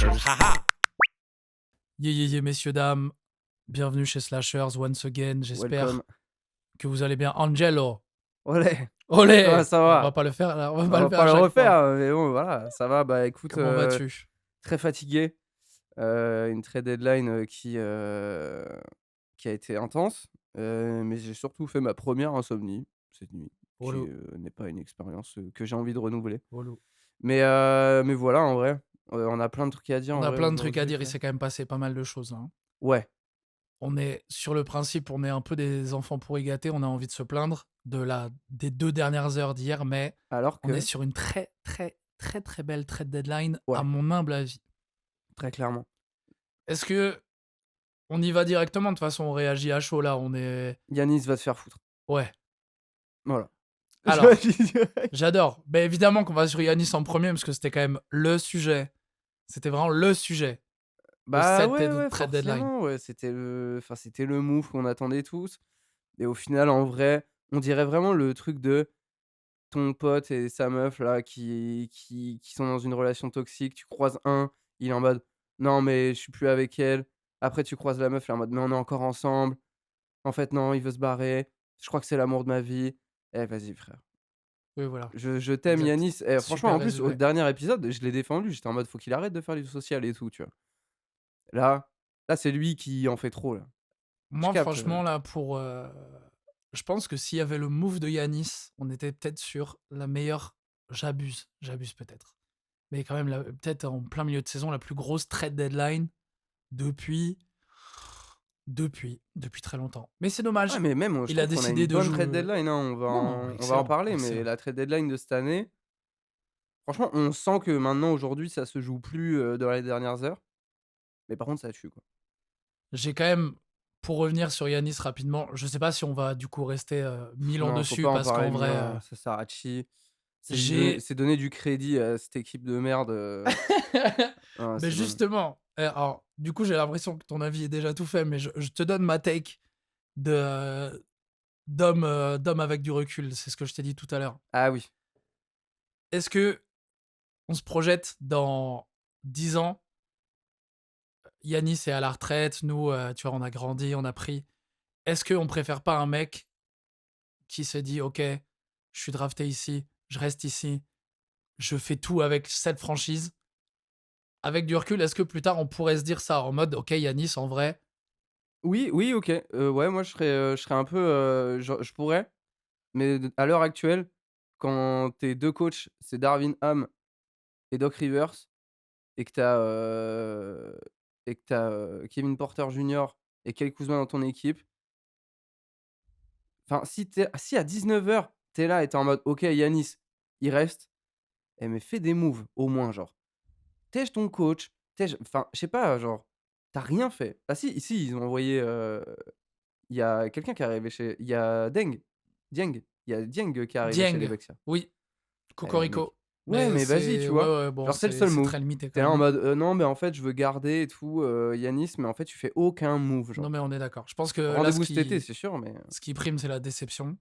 Slashers. Haha. Messieurs, dames, bienvenue chez Slashers once again. J'espère Welcome. que vous allez bien. Angelo, Olé. olé. Ça On va. va pas le faire là, on va On pas le va faire pas à le chaque fois. refaire, mais bon, voilà, ça va. Bah écoute, Comment vas-tu? très fatigué. Une trade deadline qui a été intense. Mais j'ai surtout fait ma première insomnie cette nuit, qui Relou, n'est pas une expérience que j'ai envie de renouveler. relou. Mais voilà, en vrai, on a plein de trucs à dire On en a vrai plein de trucs à aujourd'hui, dire, il frère. s'est quand même passé pas mal de choses là, hein. Ouais, On est sur le principe, on est un peu des enfants pourri gâtés, on a envie de se plaindre des 2 dernières heures d'hier, mais alors on est que sur une très, très, très, très belle trade deadline à ouais, mon humble avis. très clairement. Est-ce que on y va directement? De toute façon, on réagit à chaud là, on est Yanis va se faire foutre. ouais. Voilà. Je le Alors, dis direct. j'adore. Beh, évidemment qu'on va sur Yanis en premier parce que c'était quand même le sujet. C'était vraiment le sujet de Bah, cette ouais, ouais, trade deadline. forcément, ouais, c'était le move qu'on attendait tous et au final, en vrai, on dirait vraiment le truc de ton pote et sa meuf là qui sont dans une relation toxique. Tu croises un, il est en mode: «Non, mais je suis plus avec elle». Après tu croises la meuf, elle est en mode: «Mais on est encore ensemble». En fait, non, il veut se barrer. Je crois que c'est l'amour de ma vie. Eh vas-y frère. Oui, voilà, Je t'aime exact. Yanis et franchement Super en plus au résumé. dernier épisode, je l'ai défendu. J'étais en mode: «Faut qu'il arrête de faire du social et tout», tu vois? Là là, c'est lui qui en fait trop là. Je Moi, capte, franchement, là, je pense que s'il y avait le move de Yanis, on était peut-être sur la meilleure j'abuse peut-être, mais quand même la peut-être en plein milieu de saison, la plus grosse trade deadline depuis depuis très longtemps. Mais c'est ouais, dommage. mais même, je Il a trouve qu'on a décidé une de bonne trade jouer deadline, hein. non, On va en excellent, parler, mais excellent. la trade deadline de cette année, franchement, on sent que maintenant, aujourd'hui, ça se joue plus, dans les dernières heures. Mais par contre, ça tue, quoi. J'ai quand même pour revenir sur Yanis rapidement, je sais pas si on va du coup rester, 1000 ans Non, faut dessus pas en parce parler qu'en 1000 vrai, ans, ça sert à chi. j'ai C'est donner du crédit à cette équipe de merde, ah, Mais c'est bon. justement, alors du coup, j'ai l'impression que ton avis est déjà tout fait, mais je te donne ma take de d'homme avec du recul, c'est ce que je t'ai dit tout à l'heure. Ah oui. Est-ce que on se projette dans 10 ans, Yanis est à la retraite, nous, tu vois, on a grandi, on a pris. Est-ce qu'on préfère pas un mec qui se dit: «OK, je suis drafté ici, je reste ici, je fais tout avec cette franchise». Avec du recul, est-ce que plus tard on pourrait se dire ça en mode: «OK, Yanis en vrai». Oui, oui, OK. Ouais, moi, je serais un peu, je pourrais, mais à l'heure actuelle, quand tes 2 coachs, c'est Darvin Ham et Doc Rivers et que tu as, Kevin Porter Jr. et Kyle Kuzma dans ton équipe. Enfin, si à 19h, tu es là et tu es en mode: «OK, Yanis, il reste», mais fais des moves au moins, genre. Tège ton coach, tège enfin, je sais pas, genre, tu as rien fait. Ah si, ils ont envoyé, il y a quelqu'un qui est arrivé chez il y a Dieng, il y a Dieng qui est arrivé chez les Dieng, Bucks, là. oui. Mec. Cocorico. Ouais, Mais mais vas-y, c'est tu ouais, vois? ouais, bon, Genre, c'est le c'est seul c'est move. très limité Tu quand es là même, en hein. mode: «Non, mais en fait, je veux garder et tout, Yanis», mais en fait, tu fais aucun move, Non, genre. mais on est d'accord. Je pense que là, Rendez-vous cet été, c'est sûr, mais ce qui prime, c'est la déception.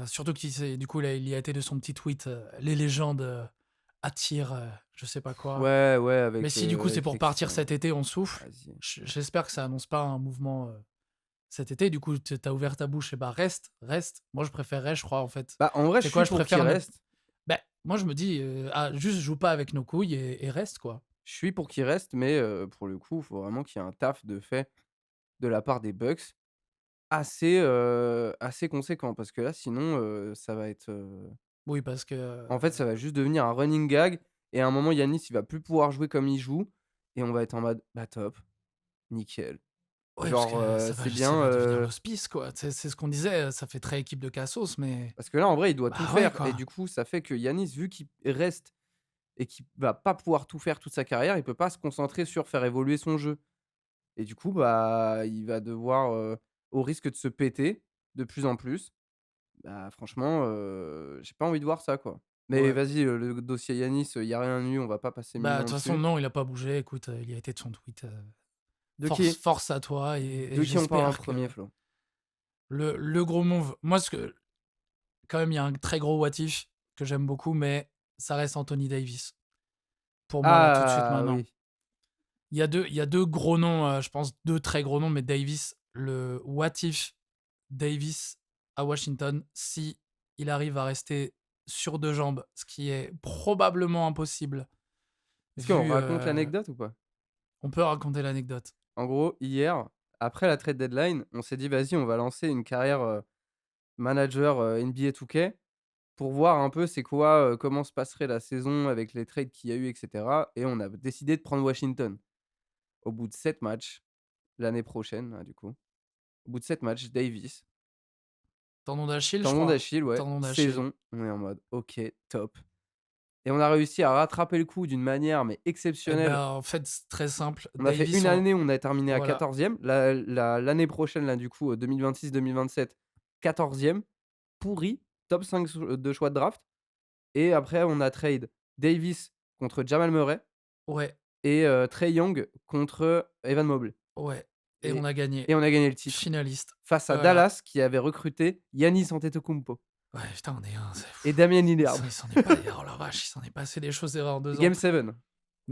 Surtout qu'il s'est du coup, là, il y a été de son petit tweet, «Les légendes, attirent, je sais pas quoi». ouais, ouais, Mais si du coup, c'est avec pour l'ex partir cet été, on souffle. vas-y. J'espère que ça annonce pas un mouvement, cet été. Du coup, tu as ouvert ta bouche et bah, reste, reste. Moi, je préférerais, je crois, en fait. Bah, en vrai, je C'est quoi? suis Je pour qu'il préfère ne reste. bah, moi, je me dis, ah, juste joue pas avec nos couilles et reste, quoi. Je suis pour qu'il reste, mais pour le coup, il faut vraiment qu'il y ait un taf de fait de la part des Bucks assez conséquent parce que là, sinon, ça va être, Oui, parce que, en fait, ça va juste devenir un running gag et à un moment, Yanis, il va plus pouvoir jouer comme il joue et on va être en mode: «Bah, top, nickel». ouais, parce que Genre, c'est ça bien, va devenir l'hospice, quoi. C'est ce qu'on disait, ça fait très équipe de Cassos, mais parce que là, en vrai, il doit tout bah, ouais, faire et quoi. du coup, ça fait que Yanis, vu qu'il reste et qu'il va pas pouvoir tout faire toute sa carrière, il peut pas se concentrer sur faire évoluer son jeu et du coup, bah, il va devoir, au risque de se péter de plus en plus. Bah, franchement, j'ai pas envie de voir ça, quoi. Mais Ouais. vas-y, le dossier Yanis, il y a rien eu, on va pas passer 1000 Bah, de ans toute façon, dessus. non, il a pas bougé. Écoute, il y a été de son tweet, De qui? force à toi et De qui on parle en j'espère que premier, Flo? le gros move moi, ce que quand même, il y a un très gros what if que j'aime beaucoup, mais ça reste Anthony Davis. pour moi, là, tout de suite, Ah maintenant. oui. Il y a deux gros noms, je pense 2 très gros noms, mais Davis, le what if Davis à Washington, si il arrive à rester sur 2 jambes, ce qui est probablement impossible Est-ce qu'on vu, raconte l'anecdote ou pas? on peut raconter l'anecdote. En gros, hier, après la trade deadline, on s'est dit: «Vas-y, on va lancer une carrière, manager, NBA 2K pour voir un peu c'est quoi, comment se passerait la saison avec les trades qu'il y a eu et cetera» et on a décidé de prendre Washington. Au bout de 7 matchs, l'année prochaine, là, du coup, au bout de 7 matchs, Davis, Tendon d'Achille, je tendon crois. d'Achille, ouais, Tendon d'Achille. saison, on est en mode: «OK, top» et on a réussi à rattraper le coup d'une manière mais Et ben, exceptionnelle. en fait, c'est très simple. On a fait Davis, une on année, on a terminé à voilà, 14e. L'année prochaine, là, du coup, 2026-2027, 14e, pourri, top 5 de choix de draft et après on a trade Davis contre Jamal Murray ouais, et Trae Young contre Evan Mobley ouais, et on et a gagné. et on a gagné le titre Finaliste. face à Voilà. Dallas qui avait recruté Giannis Antetokounmpo Ouais, putain, on est un c'est et Damian Lillard. il s'en est pas oh la vache, il s'en est passé des choses, en 2 ans. Game 7, Mais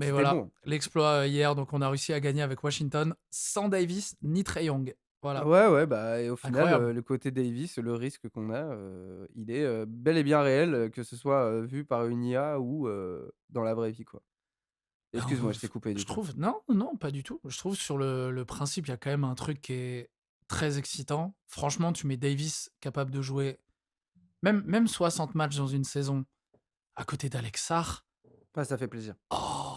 c'était voilà, bon. l'exploit, hier, donc on a réussi à gagner avec Washington sans Davis ni Trae Young. Voilà, Ouais, ouais, bah et au final, incroyable. le côté Davis, le risque qu'on a, il est, bel et bien réel, que ce soit, vu par une IA ou, dans la vraie vie, quoi. Ben, Excuse-moi, je t'ai coupé du je coup. trouve non, non, pas du tout. Je trouve sur le principe, il y a quand même un truc qui est très excitant. Franchement, tu mets Davis capable de jouer même 60 matchs dans une saison à côté d'Alex Sarr. Ah, ça fait plaisir. Oh!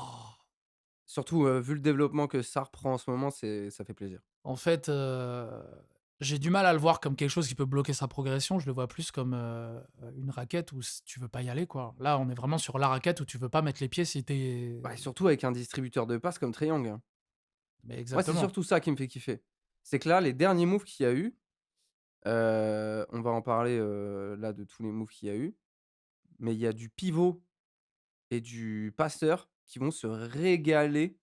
Surtout, vu le développement que Sarr prend en ce moment, ça fait plaisir. En fait, j'ai du mal à le voir comme quelque chose qui peut bloquer sa progression. Je le vois plus comme, une raquette où tu veux pas y aller, quoi. Là, on est vraiment sur la raquette où tu veux pas mettre les pieds si tu Bah et surtout avec un distributeur de passes comme Trae Young, hein. mais Moi, c'est exactement. surtout ça qui me fait kiffer. C'est que là, les derniers moves qu'il y a eu, on va en parler, là, de tous les moves qu'il y a eu, mais il y a du pivot et du passeur qui vont se régaler,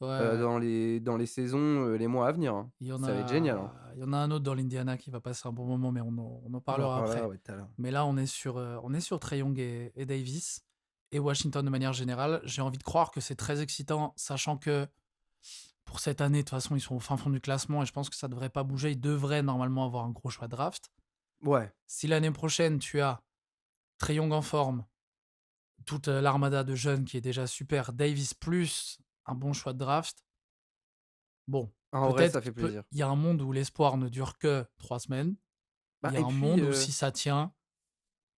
Ouais, ouais. dans les saisons, les mois à venir, hein. Ça va être génial, hein. Il y en a un autre dans l'Indiana qui va passer un bon moment, mais on en On en parlera parlera, après. ouais, tout à l'heure. Mais là, on est sur Trae Young et Davis et Washington de manière générale. J'ai envie de croire que c'est très excitant, sachant que pour cette année, de toute façon, ils sont au fin fond du classement et je pense que ça devrait pas bouger. Ils devraient normalement avoir un gros choix de draft. Ouais, Si l'année prochaine, tu as Trae Young en forme, toute l'armada de jeunes qui est déjà super, Davis plus un bon choix de draft, bon, en vrai, peut-être ça fait peut plaisir. il y a un monde où l'espoir ne dure que 3 semaines. Il Bah y a et un puis, monde où si ça tient,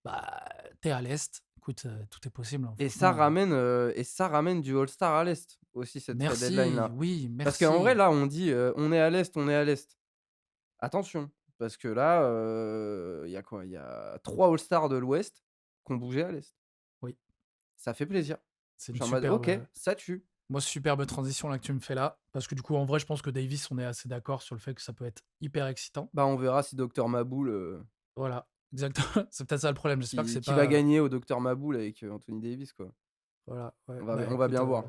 bah, tu à l'est. Écoute, tout est possible, hein, et ça franchement, ramène, du all-star à l'est, aussi cette trade merci, deadline-là. oui, Parce qu'en vrai, merci. là, on dit, «On est à l'est, on est à l'est». Attention, parce que là, il y a quoi? Il y a 3 all-stars de l'ouest qui ont bougé à l'est. Oui, Ça fait plaisir. c'est Je une suis en mode: «OK, ça tue». superbe transition là que tu me fais là, parce que du coup, en vrai, je pense que Davis, on est assez d'accord sur le fait que ça peut être hyper excitant. Bah, on verra si Docteur Maboul, Voilà, exactement, c'est peut-être ça le problème. J'espère que c'est qui va pas, gagner au Docteur Maboul avec, Anthony Davis, quoi. voilà, ouais, On va bah, on va écoute, bien voir.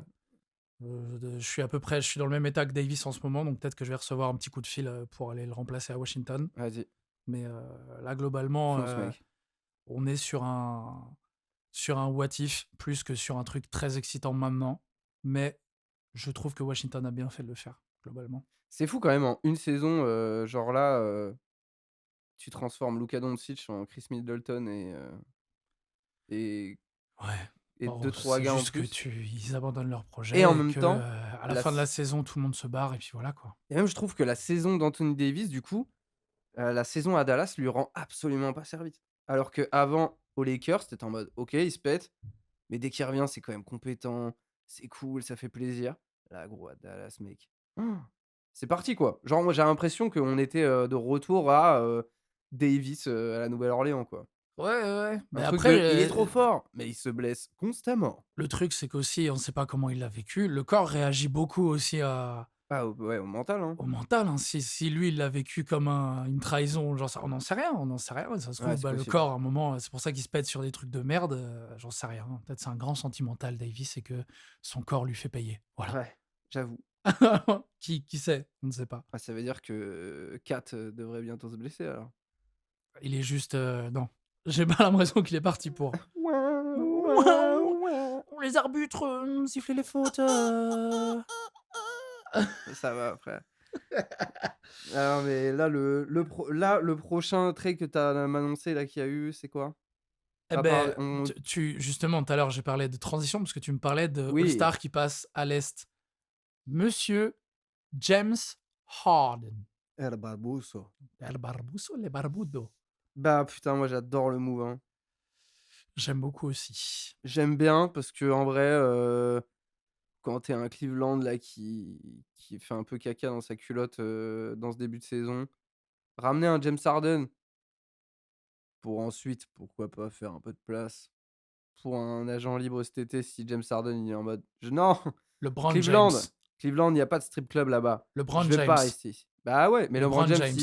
je suis dans le même état que Davis en ce moment, donc peut-être que je vais recevoir un petit coup de fil, pour aller le remplacer à Washington. Vas-y, Mais, là, globalement, fonce, mec. on est sur un what if plus que sur un truc très excitant maintenant. Mais je trouve que Washington a bien fait de le faire, globalement. C'est fou quand même en une saison, genre là, tu transformes Luka Doncic en Chris Middleton et Ouais. et Bon, 2-3 c'est gars en juste que plus ils abandonnent leur et en projet et même que, temps, à la la fin de la s saison, tout le monde se barre et puis voilà, quoi. et même je trouve que la saison d'Anthony Davis, du coup, la saison à Dallas lui rend absolument pas service. Alors qu'avant, aux Lakers, tu en mode: «OK, il se pète, mais dès qu'il revient, c'est quand même compétent, c'est cool, ça fait plaisir». Là, gros, à Dallas, mec, c'est parti, quoi. Genre, moi, j'ai l'impression qu'on était, de retour à, Davis, à la Nouvelle-Orléans, quoi. Ouais, ouais, ouais. Un Mais truc après, de: «Il est trop fort, mais il se blesse constamment». le truc, c'est qu'aussi, on ne sait pas comment il l'a vécu. Le corps réagit beaucoup aussi Ah, ouais, au mental, hein. au mental, hein. Si lui, il l'a vécu comme une trahison, j'en sais on n'en sait rien, on n'en sait rien. Ça se Ouais, trouve, c'est bah, le possible. corps, à un moment, c'est pour ça qu'il se pète sur des trucs de merde, j'en sais rien. Peut-être c'est un grand sentimental, Davis, et que son corps lui fait payer. Voilà. Ouais, j'avoue. Qui sait? On ne sait pas. Ah, ça veut dire que, Kat, devrait bientôt se blesser, alors. Il est juste, non. J'ai pas l'impression qu'il est parti pour. les arbitres, sifflez les fautes, Ça va frère. Ah non, mais là, le prochain trait que tu as m'annoncé là qu'il y a eu, c'est quoi? Eh À part beh, on tu justement, tout à l'heure, j'ai parlé de transition parce que tu me parlais de oui, All-Star qui passe à l'Est. Monsieur James Harden. El Barbuso. El Barbuso, le Barbudo. Bah, putain, moi j'adore le move, hein. J'aime beaucoup aussi. J'aime bien parce qu'en vrai, quand tu es un Cleveland là qui fait un peu caca dans sa culotte, dans ce début de saison, ramener un James Harden pour ensuite, pourquoi pas, faire un peu de place pour un agent libre cet été si James Harden il est en mode: «Je non! LeBron Cleveland, James. Cleveland, il y a pas de strip club là-bas. Je LeBron vais pas James. rester ici». Bah ouais, mais LeBron James.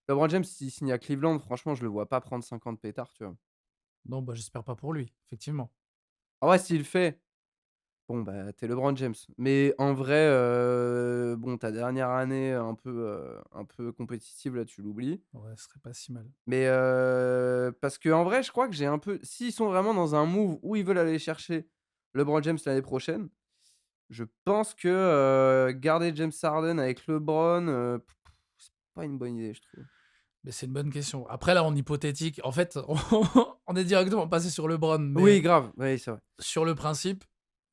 LeBron James s'il signe à Cleveland, franchement, je le vois pas prendre 50 pétards, tu vois? Non, bah, j'espère pas pour lui, effectivement. En vrai, s'il le fait, bon, bah, tu es LeBron James. Mais en vrai, bon, ta dernière année un peu compétitive, là, tu l'oublies. Ouais, ce serait pas si mal. Mais parce qu'en vrai, je crois que j'ai un peu s'ils sont vraiment dans un move où ils veulent aller chercher LeBron James l'année prochaine, je pense que, garder James Harden avec LeBron, c'est pas une bonne idée, je trouve. Mais c'est une bonne question. Après là, en hypothétique, en fait, on est directement passé sur LeBron, Oui, mais grave, oui, c'est vrai. sur le principe,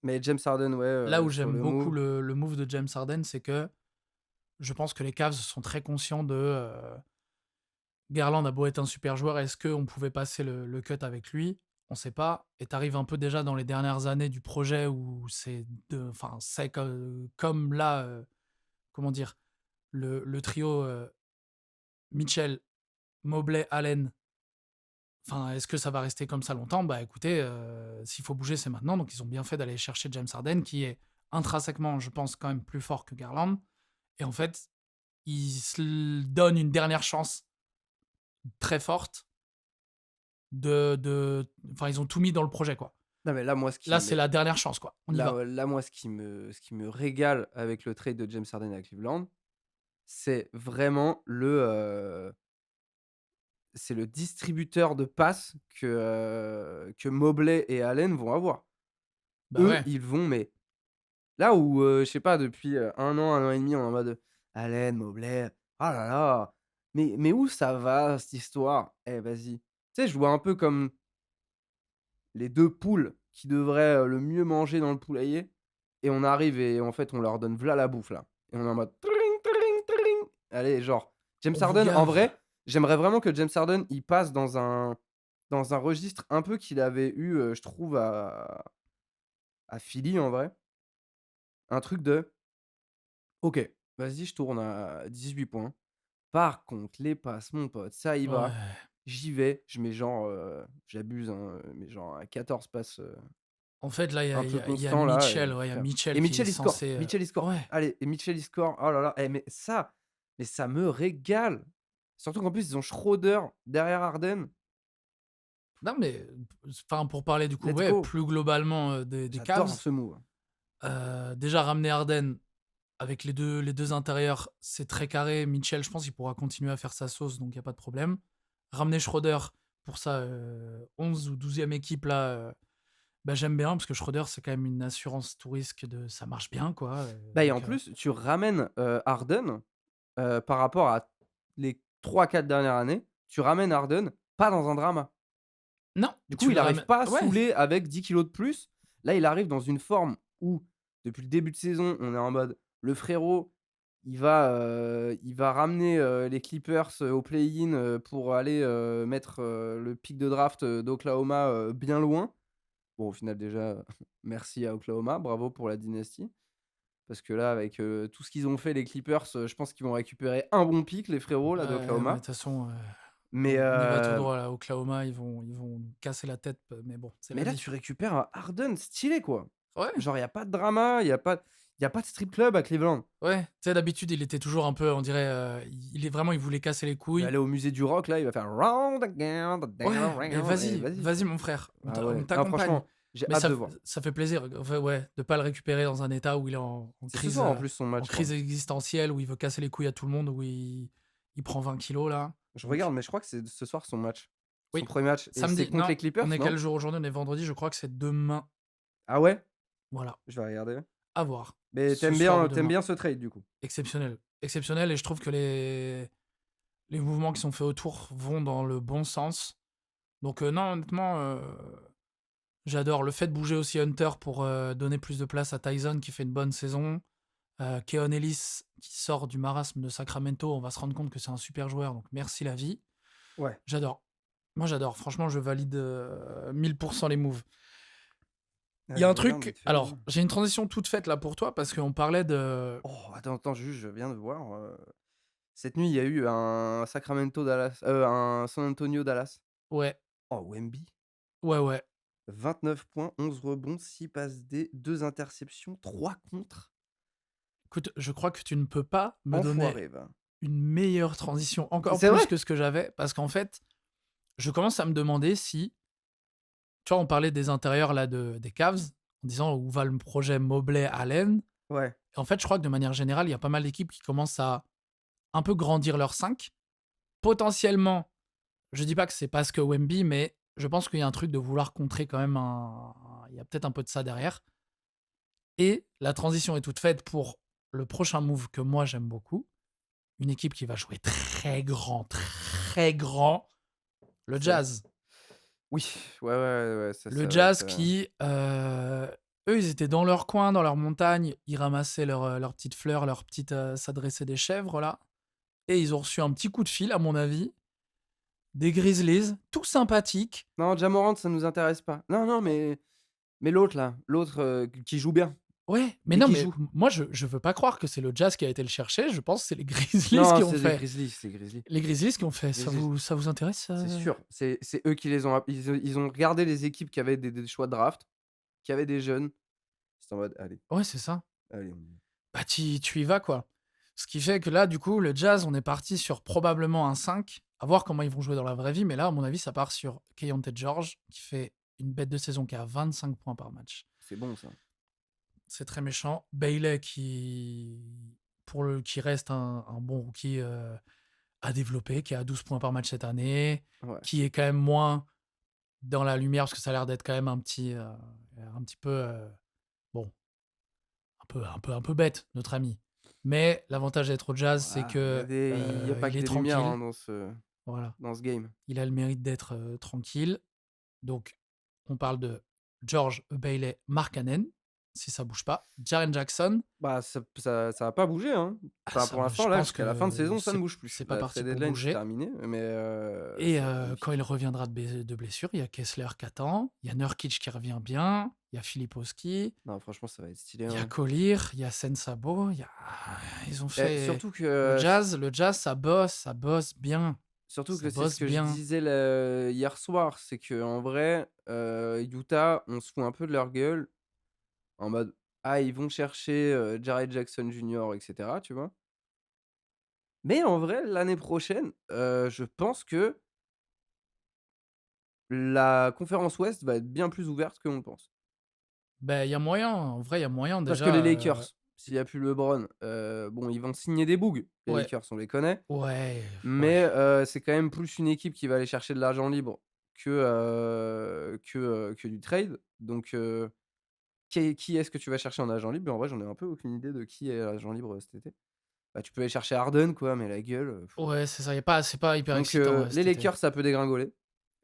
Mais James Harden, ouais, là où sur j'aime le beaucoup move. le move de James Harden, c'est que je pense que les Cavs sont très conscients de, Garland a beau être un super joueur, est-ce qu'on pouvait passer le cut avec lui? On sait pas et tu arrives un peu déjà dans les dernières années du projet où c'est comme là, comment dire? Le trio, Mitchell, Mobley, Allen. Enfin, est-ce que ça va rester comme ça longtemps? Bah, écoutez, s'il faut bouger, c'est maintenant. Donc ils ont bien fait d'aller chercher James Harden qui est intrinsèquement, je pense, quand même plus fort que Garland et en fait, ils se l donnent une dernière chance très forte enfin, ils ont tout mis dans le projet, quoi. Non, mais là, moi, Là, c'est la dernière chance, quoi. On y va. là, moi, ce qui me régale avec le trade de James Harden à Cleveland, c'est vraiment c'est le distributeur de passes que Mobley et Allen vont avoir. Bah, Eux, ouais. ils vont mais là où, je sais pas, depuis, 1 an et demi, on est en mode: «Allen, Mobley, ah là là, mais où ça va cette histoire? Eh, vas-y». Tu sais, je vois un peu comme les 2 poules qui devraient, le mieux manger dans le poulailler et on arrive et en fait, on leur donne v'là la bouffe là et on est en mode: «Tring, tring, tring». Allez, genre, James On vous Harden, en gave. vrai, j'aimerais vraiment que James Harden, il passe dans un registre un peu qu'il avait eu, je trouve à Philly, en vrai. Un truc de: «OK, vas-y, je tourne à 18 points. Par contre, les passes, mon pote, ça y va. Ouais. J'y vais». Je mets genre, j'abuse, hein, mais genre à 14 passes, En fait, là, il y a un il y peu a il y a constant là Mitchell, et ouais, il y a frère Mitchell et qui est Mitchell il score, censé, Mitchell il score. ouais. Allez et Mitchell il score. Oh là là, eh mais ça me régale. Surtout qu'en plus ils ont Schroeder derrière Harden. Non, mais enfin, pour parler du coup, Let's ouais, go. plus globalement, des J'adore Cavs, ce move. déjà ramener Harden avec les deux intérieurs, c'est très carré. Mitchell, je pense qu'il pourra continuer à faire sa sauce, donc il y a pas de problème. Ramener Schroeder pour sa, 11 ou 12e équipe là, bah, j'aime bien parce que Schroeder, c'est quand même une assurance tout risque de ça marche bien quoi, Bah et en donc plus tu ramènes, Harden, par rapport à les 3-4 dernières années, tu ramènes Harden pas dans un drama. non, Du coup, tu il le arrive ramènes pas à ouais, saouler avec 10 kilos de plus. Là, il arrive dans une forme où, depuis le début de saison, on est en mode: le frérot, il va ramener, les Clippers, au play-in, pour aller, mettre, le pick de draft, d'Oklahoma, bien loin. Bon, au final, déjà, merci à Oklahoma, bravo pour la dynastie. Parce que là, avec, tout ce qu'ils ont fait les Clippers, je pense qu'ils vont récupérer un bon pick, les frérots là ouais, de toute d'Oklahoma. façon, Mais, on y va tout droit là, Oklahoma, ils vont nous casser la tête, mais bon, c'est mais la là, vie. tu récupères un Harden stylé, quoi. Ouais, Genre, il y a pas de drama, il y a pas de strip club à Cleveland. ouais, tu sais d'habitude, il était toujours un peu, on dirait, il est vraiment il voulait casser les Il va couilles. aller au musée du rock, là, il va faire round again, the Ouais, damn mais round et vas-y, vas-y, vas-y frère. mon frère, Ah on ouais, non, t'accompagne. franchement, j'ai Mais hâte ça de f voir. ça fait plaisir, enfin, ouais, de pas le récupérer dans un état où il est en C'est ce crise, soir, en plus, son en match, je crise crois. existentielle, où il veut casser les couilles à tout le monde, où il prend 20 kilos là, Je donc regarde, mais je crois que c'est ce soir son match. son Oui, premier match et c'est samedi. contre Non, les Clippers, on est non? quel jour aujourd'hui? On est vendredi, je crois que c'est demain. Ah ouais? Voilà, Je vais regarder. à voir. Mais Ce soir ou t'aimes demain. bien ce trade, du coup? Exceptionnel. Exceptionnel et je trouve que les mouvements qui sont faits autour vont dans le bon sens. Donc non, honnêtement, j'adore. Le fait de bouger aussi Hunter pour, donner plus de place à Tyson qui fait une bonne saison. Keon Ellis qui sort du marasme de Sacramento, on va se rendre compte que c'est un super joueur, donc merci la vie. Ouais. J'adore. Moi j'adore. Franchement, je valide, 1000 les moves. Il Ah, y a je un regarde truc vite fait, alors, hein. j'ai une transition toute faite là pour toi parce qu'on parlait de Oh, attends, juste, je viens de voir, cette nuit, il y a eu un Sacramento-Dallas, un San Antonio-Dallas. ouais, Oh, Wemby, ouais, ouais. 29 points, 11 rebonds, 6 passes D, 2 interceptions, 3 contres. Écoute, je crois que tu ne peux pas me donner Enfoiré, va. une meilleure transition, encore C'est plus vrai? que ce que j'avais, parce qu'en fait, je commence à me demander si tu vois, on parlait des intérieurs là des Cavs, en disant: «Où va le projet Mobley-Allen?» Ouais. Et en fait, je crois que de manière générale, il y a pas mal d'équipes qui commencent à un peu grandir leur 5. Potentiellement, je dis pas que c'est parce que Wemby, mais je pense qu'il y a un truc de vouloir contrer quand même il y a peut-être un peu de ça derrière et la transition est toute faite pour le prochain move que moi j'aime beaucoup, une équipe qui va jouer très grand, le C'est? Jazz. Oui, ouais, ouais, ouais, Le ça va être, Jazz qui, eux, ils étaient dans leur coin, dans leur montagne, ils ramassaient leurs petites fleurs, leurs petites, s'adressaient des chèvres là et ils ont reçu un petit coup de fil à mon avis, des Grizzlies, tout sympathiques. non, Ja Morant, ça nous intéresse pas. Non, non, mais l'autre là, l'autre, qui joue bien Ouais, mais et non, qui mais joue. moi je veux pas croire que c'est le Jazz qui a été le chercher, je pense que c'est les Grizzlies Non, qui ont c'est les fait. Grizzlies, c'est les Grizzlies. Les Grizzlies qui ont fait. Grizzlies, Ça vous intéresse, c'est sûr. C'est eux qui les ont ils ont regardé les équipes qui avaient des choix de draft, qui avaient des jeunes. C'est en mode: «Allez, Ouais, c'est ça. allez, on y va». Bah, tu y vas, quoi. Ce qui fait que là, du coup, le Jazz, on est parti sur probablement un 5, à voir comment ils vont jouer dans la vraie vie, mais là, à mon avis, ça part sur Keyonte George, qui fait une bête de saison qui a 25 points par match. C'est bon ça. C'est très méchant. Bailey qui reste un bon rookie à développer, qui a 12 points par match cette année, Ouais. qui est quand même moins dans la lumière, parce que ça a l'air d'être quand même un petit peu, bon, un peu bête, notre ami. Mais l'avantage d'être au Jazz, c'est Ah, que, il y a pas il que est des lumières, hein, tranquille. Voilà. dans ce game. Il a le mérite d'être, tranquille. Donc, on parle de George Bailey Markkanen, si ça bouge pas. Jaren Jackson, Bah, ça va pas bouger, hein. Enfin, pour je l'instant, là, pense jusqu'à la fin de que saison, ça ne bouge plus. c'est pas La parti trade pour deadline, c'est bouger. terminé, mais Et c'est quand il magnifique. reviendra de blessure, il y a Kessler qui attend, il y a Nurkic qui revient bien, il y a Filipowski, Non, franchement, ça va être stylé, il y a hein. Collier, il y a Sensabo, ils ont Et fait le jazz, surtout ça que c'est ce bosse que je bien. disais le hier soir, c'est qu'en vrai, Utah, on se fout un peu de leur gueule en mode: «Ah, ils vont chercher, Jared Jackson Jr. et cetera», tu vois? Mais en vrai, l'année prochaine, je pense que la conférence Ouest va être bien plus ouverte qu'on le pense. Ben il y a moyen, en vrai, il y a moyen Parce que les déjà, Lakers, s'il y a plus LeBron, bon, ils vont signer des bougs. Les ouais, Lakers, on les connaît, ouais, ouais. mais c'est quand même plus une équipe qui va aller chercher de l'argent libre que du trade. Donc qui est-ce que tu vas chercher en agent libre? En vrai, j'en ai un peu aucune idée de qui est agent libre, cet été. Bah, tu peux aller chercher Harden, quoi, mais la gueule, Ouais, c'est ça, c'est pas hyper donc excitant, les cet été. Lakers, ça peut dégringoler.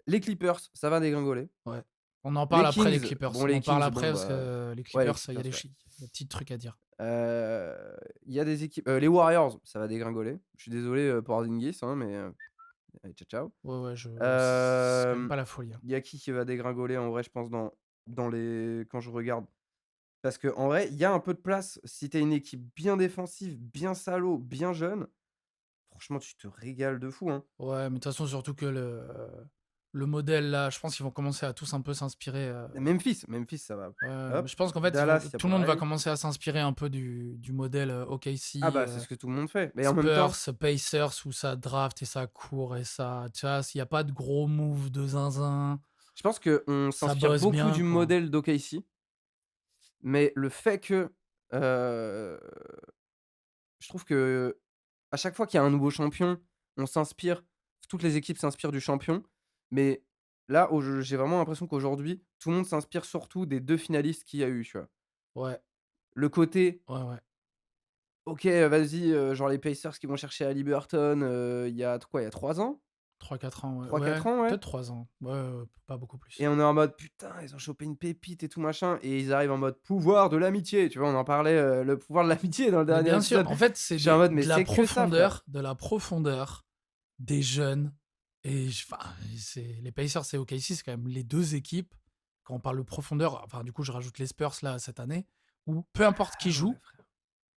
Les Clippers, ça va dégringoler. Ouais. On en parle Les après les Kings, Clippers. bon, On les en parle Kings, après bon, parce bah, que les ouais, les Clippers, il y a Clippers, ouais. des petits trucs à dire. Il y a des équipes les Warriors, ça va dégringoler. Je suis désolé, pour Porzingis, hein, mais allez, ciao, ciao. Ouais, ouais, c'est quand même Hem, pas la folie, hein. il y a qui va dégringoler en vrai, je pense dans les quand je regarde? Parce qu'en vrai, il y a un peu de place. Si tu es une équipe bien défensive, bien salaud, bien jeune, franchement, tu te régales de fou, hein. Ouais, mais de toute façon, surtout que le modèle là, je pense qu'ils vont commencer à tous un peu s'inspirer, Memphis, ça va mais hop. je pense qu'en fait, Dallas, il y a tout le monde va pareil. commencer à s'inspirer un peu du modèle, Ah OKC, bah, c'est ce que tout le monde fait. Mais en même Spurs, temps, Pacers où ça draft et ça court et ça tu vois? S'il y a pas de gros move de zinzin, je pense qu'on ça s'inspire bosse beaucoup bien, du quoi. modèle d'OKC, mais le fait que, heu je trouve que à chaque fois qu'il y a un nouveau champion, on s'inspire toutes les équipes s'inspirent du champion, Mais là, j'ai vraiment l'impression qu'aujourd'hui, tout le monde s'inspire surtout des 2 finalistes qu'il y a eu, tu vois? Ouais, Le côté: ouais, ouais. «OK, vas-y», genre les Pacers qui vont chercher Haliburton, il y a quoi? Il y a 3 ans? 3-4 ans, ouais. Trois Ouais, quatre ans, ouais? peut-être 3 ans. Ouais, pas beaucoup Et plus. on est en mode: «Putain, ils ont chopé une pépite et tout machin» et ils arrivent en mode: «Pouvoir de l'amitié», tu vois? On en parlait, le pouvoir de l'amitié dans le Mais dernier bien sûr, épisode. en fait, c'est Je suis en mode: «Mais de la c'est que ça, frère». profondeur, des jeunes et enfin, c'est les Pacers et OKC, c'est quand même les 2 équipes, quand on parle de profondeur, enfin, du coup, je rajoute les Spurs là, cette année, où peu importe qui Ah ouais, joue, frère.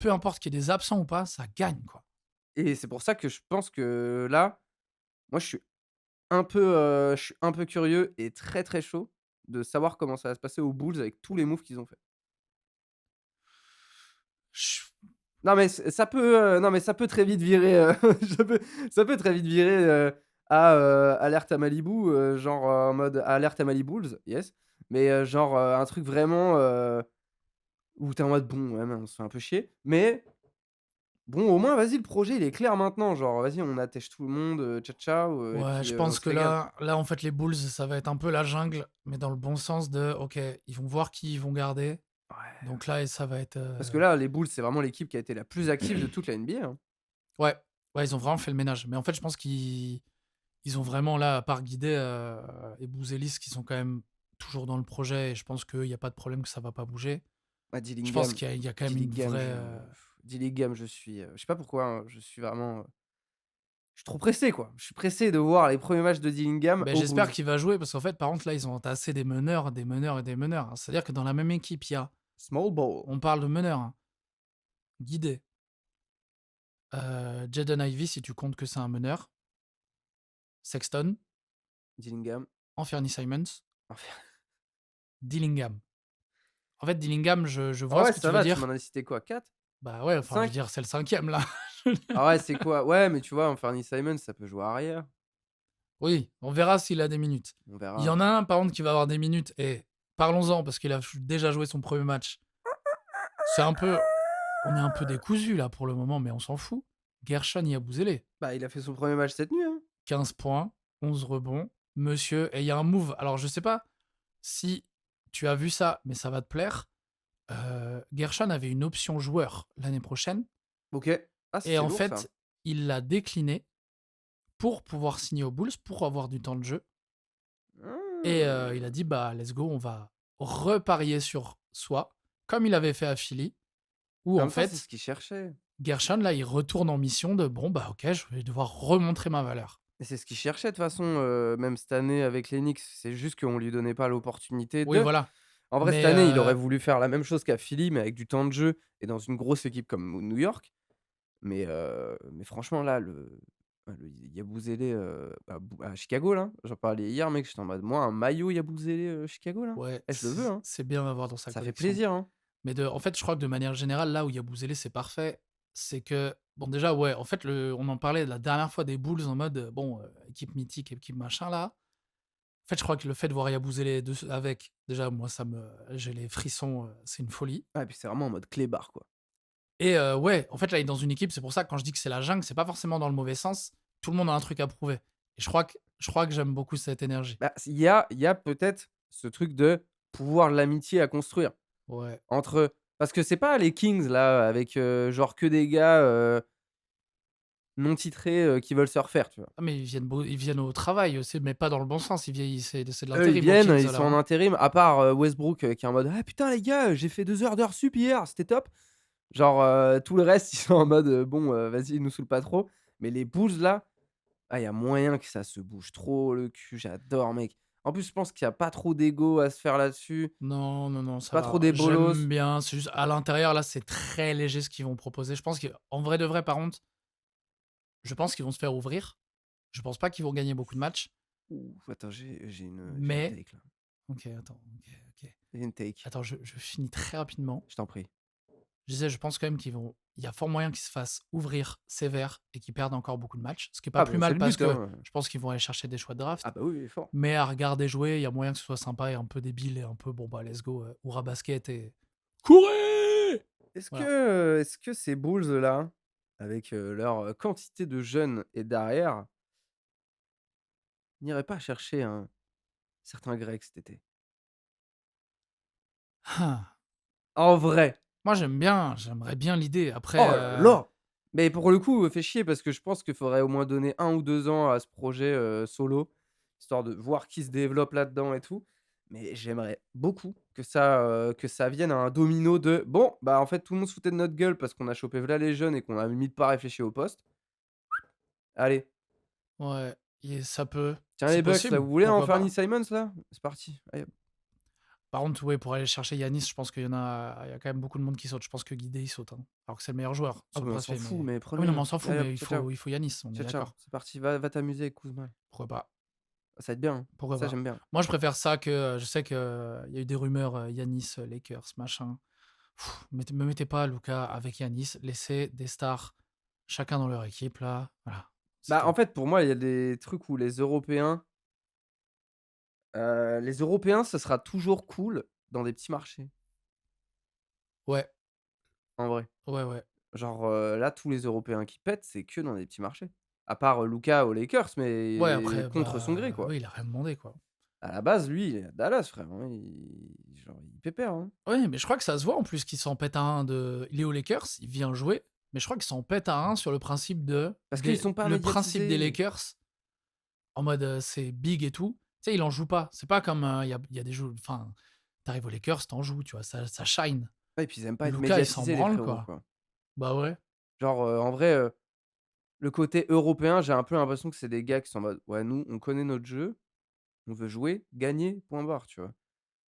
peu importe qu'il y ait des absents ou pas, ça gagne, quoi. Et c'est pour ça que je pense que là, moi je suis un peu curieux et très, très chaud de savoir comment ça va se passer aux Bulls avec tous les moves qu'ils ont fait. Ch Non mais non mais ça peut très vite virer, ça peut très vite virer, alerte à Malibu, genre, en mode alerte à Malibulls, yes, mais, genre, un truc vraiment, où tu es en mode: «Bon, ouais, mais on se fait un peu chier», mais bon, au moins, vas-y, le projet, il est clair maintenant, genre, vas-y, on attèche tout le monde, ciao, ciao, et Ouais, puis, je on pense se que régale. en fait, les Bulls, ça va être un peu la jungle, mais dans le bon sens de, OK, ils vont voir qui ils vont garder. Ouais, Donc là et ça va être, parce que là, les Bulls, c'est vraiment l'équipe qui a été la plus active de toute la NBA, hein. ouais, ouais, ils ont vraiment fait le ménage. Mais en fait, je pense ils ont vraiment là, à part Guidé, et Bouzelis qui sont quand même toujours dans le projet et je pense qu'il y a pas de problème que ça va pas bouger. Ah, Je pense Dillingham qu'il y a quand même une Dillingham, vraie, Dillingham, je sais pas pourquoi, hein, je suis vraiment, je suis trop pressé, quoi. Je suis pressé de voir les premiers matchs de Dillingham beh, aux j'espère Bulls. qu'il va jouer parce qu'en fait, par contre, là, ils ont entassé des meneurs, des meneurs et des meneurs, hein. C'est-à-dire que dans la même équipe, il y a Small ball. on parle de meneurs, hein, Guidé, Jaden Ivey si tu comptes que c'est un meneur, Sexton, Dillingham. Anfernee Simons, Enfin, Dillingham. En fait, Dillingham, je ah vois ce ouais, que tu ça veux va, tu dire. m'en as cité quoi? 4, Bah, ouais, enfin, je veux 5? dire, c'est le cinquième là. Ah ouais, c'est quoi? Ouais, mais tu vois, Anfernee Simons, ça peut jouer arrière. Oui, on verra s'il a des minutes. On Il y verra. en a un, par contre, qui va avoir des minutes et parlons-en parce qu'il a déjà joué son premier match. C'est un peu on est un peu décousu là pour le moment, mais on s'en fout. Gershon Yabusele, Bah, il a fait son premier match cette nuit, hein. 15 points, 11 rebonds, monsieur et il y a un move, alors je sais pas si tu as vu ça, mais ça va te plaire. Gershon avait une option joueur l'année prochaine OK. Ah, et c'est en lourd ça. fait, il l'a décliné pour pouvoir signer aux Bulls, pour avoir du temps de jeu. Et il a Mmh. dit: «Bah, let's go, on va reparier sur soi», comme il avait fait à Philly, où En en même temps, c'est fait, ce qu'il cherchait Gershon, là, il retourne en mission de: «Bon, bah, OK, je vais devoir remontrer ma valeur». et c'est ce qu'il cherchait de toute façon, même cette année avec les Knicks. C'est juste qu'on lui donnait pas l'opportunité Oui, de. voilà, En vrai, cette mais année, il aurait voulu faire la même chose qu'à Philly, mais avec du temps de jeu et dans une grosse équipe comme New York. Mais franchement, là, le Yabusele, à Chicago, là, j'en parlais hier, mec, j'étais en mode: «Moi, un maillot Yabusele, Chicago, là, ouais, eh, je le veux, hein». c'est bien d'avoir dans sa Ça fait collection. plaisir, hein. Mais en fait, je crois que de manière générale, là où Yabusele, c'est parfait, c'est que bon, déjà, ouais, en fait, on en parlait la dernière fois des Bulls en mode, bon, équipe mythique, équipe machin, là. En fait, je crois que le fait de voir Yabusele avec, déjà, moi, j'ai les frissons, c'est une folie. Ah et puis c'est vraiment en mode clébard, quoi. Et ouais, en fait, là, il est dans une équipe, c'est pour ça que quand je dis que c'est la jungle, c'est pas forcément dans le mauvais sens. Tout le monde a un truc à prouver. Et je crois que j'aime beaucoup cette énergie. Bah, il y a peut-être ce truc de pouvoir l'amitié à construire Ouais. entre parce que c'est pas les Kings, là, avec, genre que des gars, non titrés, qui veulent se refaire, tu vois? Ah mais ils viennent au travail aussi, mais pas dans le bon sens. C'est de Eux, ils l'intérim aux viennent, Kings ils sont alors, en hein. intérim, à part, Westbrook, qui est en mode: «Ah putain les gars, j'ai fait 2 heures d'heures sup hier, c'était top». Genre, tout le reste, ils sont en mode, «Bon, vas-y, nous saoule pas trop». Mais les Bulls là, ah il y a moyen que ça se bouge trop le cul, j'adore mec. En plus, je pense qu'il y a pas trop d'ego à se faire là-dessus, Non, non, non, c'est ça pas trop va. des J'aime bolos. bien, c'est juste à l'intérieur là, c'est très léger ce qu'ils vont proposer. Je pense qu'en vrai de vrai, par contre, je pense qu'ils vont se faire ouvrir. Je pense pas qu'ils vont gagner beaucoup de matchs, Ouh, attends, j'ai une mais take là, OK, attends, OK, OK. j'ai une take, Attends, je finis très rapidement. je t'en prie. Je disais, je pense quand même il y a fort moyen qu'ils se fassent ouvrir sévère et qu'ils perdent encore beaucoup de matchs. Ce qui est pas Ah plus bah, c'est mal le parce but, que hein. je pense qu'ils vont aller chercher des choix de Ah draft. bah, oui, il est fort. Mais à regarder jouer, il y a moyen que ce soit sympa et un peu débile et un peu bon bah let's go, hurrah basket et courez! Voilà. Est-ce que ces Bulls là, avec, leur, quantité de jeunes et d'arrière, n'irais pas chercher un certain grec cet été? Ah, En vrai. moi j'aime bien, j'aimerais bien l'idée. Après, Oh là là! Mais pour le coup, fait chier parce que je pense qu'il faudrait au moins donner 1 ou 2 ans à ce projet, solo, histoire de voir qui se développe là-dedans et tout. Mais j'aimerais beaucoup que ça vienne à un domino de: «Bon, bah, en fait, tout le monde se foutait de notre gueule parce qu'on a chopé v'là les jeunes et qu'on a limite pas réfléchi au poste. Allez, ouais, et ça peut tiens c'est les Bucks là, possible, vous voulez pourquoi Anfernee pas. Simons là? C'est parti, allez hop». Par contre, ouais, pour aller chercher Yanis, je pense qu'il y a quand même beaucoup de monde qui saute. Je pense que Guidé, il saute, hein, alors que c'est le meilleur joueur. Ah, Mais bon, on pas s'en fait, fout, mais mais ah oui, non, mais prenez-le. on s'en fout, Allez hop, mais ciao, ciao. il faut Yanis, on est Ciao, ciao, d'accord. c'est parti, va t'amuser avec Kuzma. Pourquoi pas? Ça va être bien, hein. Pourquoi Ça pas? j'aime bien. Moi, je préfère ça que, je sais qu'il y a eu des rumeurs, Yanis, Lakers, machin. Me mettez pas Luka avec Yanis, laissez des stars chacun dans leur équipe là, voilà, c'est Bah, en tout. fait, pour moi, il y a des trucs où les Européens, ce sera toujours cool dans des petits marchés, Ouais, en vrai. ouais, ouais. Genre, là, tous les Européens qui pètent, c'est que dans des petits marchés. À part, Luka aux Lakers, Ouais, mais après, contre son gré, bah, quoi. oui, il a rien demandé, quoi. À la base, lui, il est à Dallas, frère, hein, il genre, il pépère, hein. Ouais, mais je crois que ça se voit en plus qu'il s'en pète à un de il est aux Lakers, il vient jouer, mais je crois qu'il s'en pète à un sur le principe Parce qu'ils sont pas le principe des médiatisés. Lakers, en mode, c'est big et tout. Tu sais, il en joue pas. C'est pas comme, il y a des jeux enfin, t'arrives aux Lakers, t'en joues, tu vois? Ça shine. Ouais, et puis ils aiment pas être Luka, il s'en médiatisés, les branle, frérots, quoi. quoi. Bah, ouais. Genre, en vrai, le côté européen, j'ai un peu l'impression que c'est des gars qui sont en mode: «Ouais, nous, on connaît notre jeu, on veut jouer, gagner, point barre», tu vois?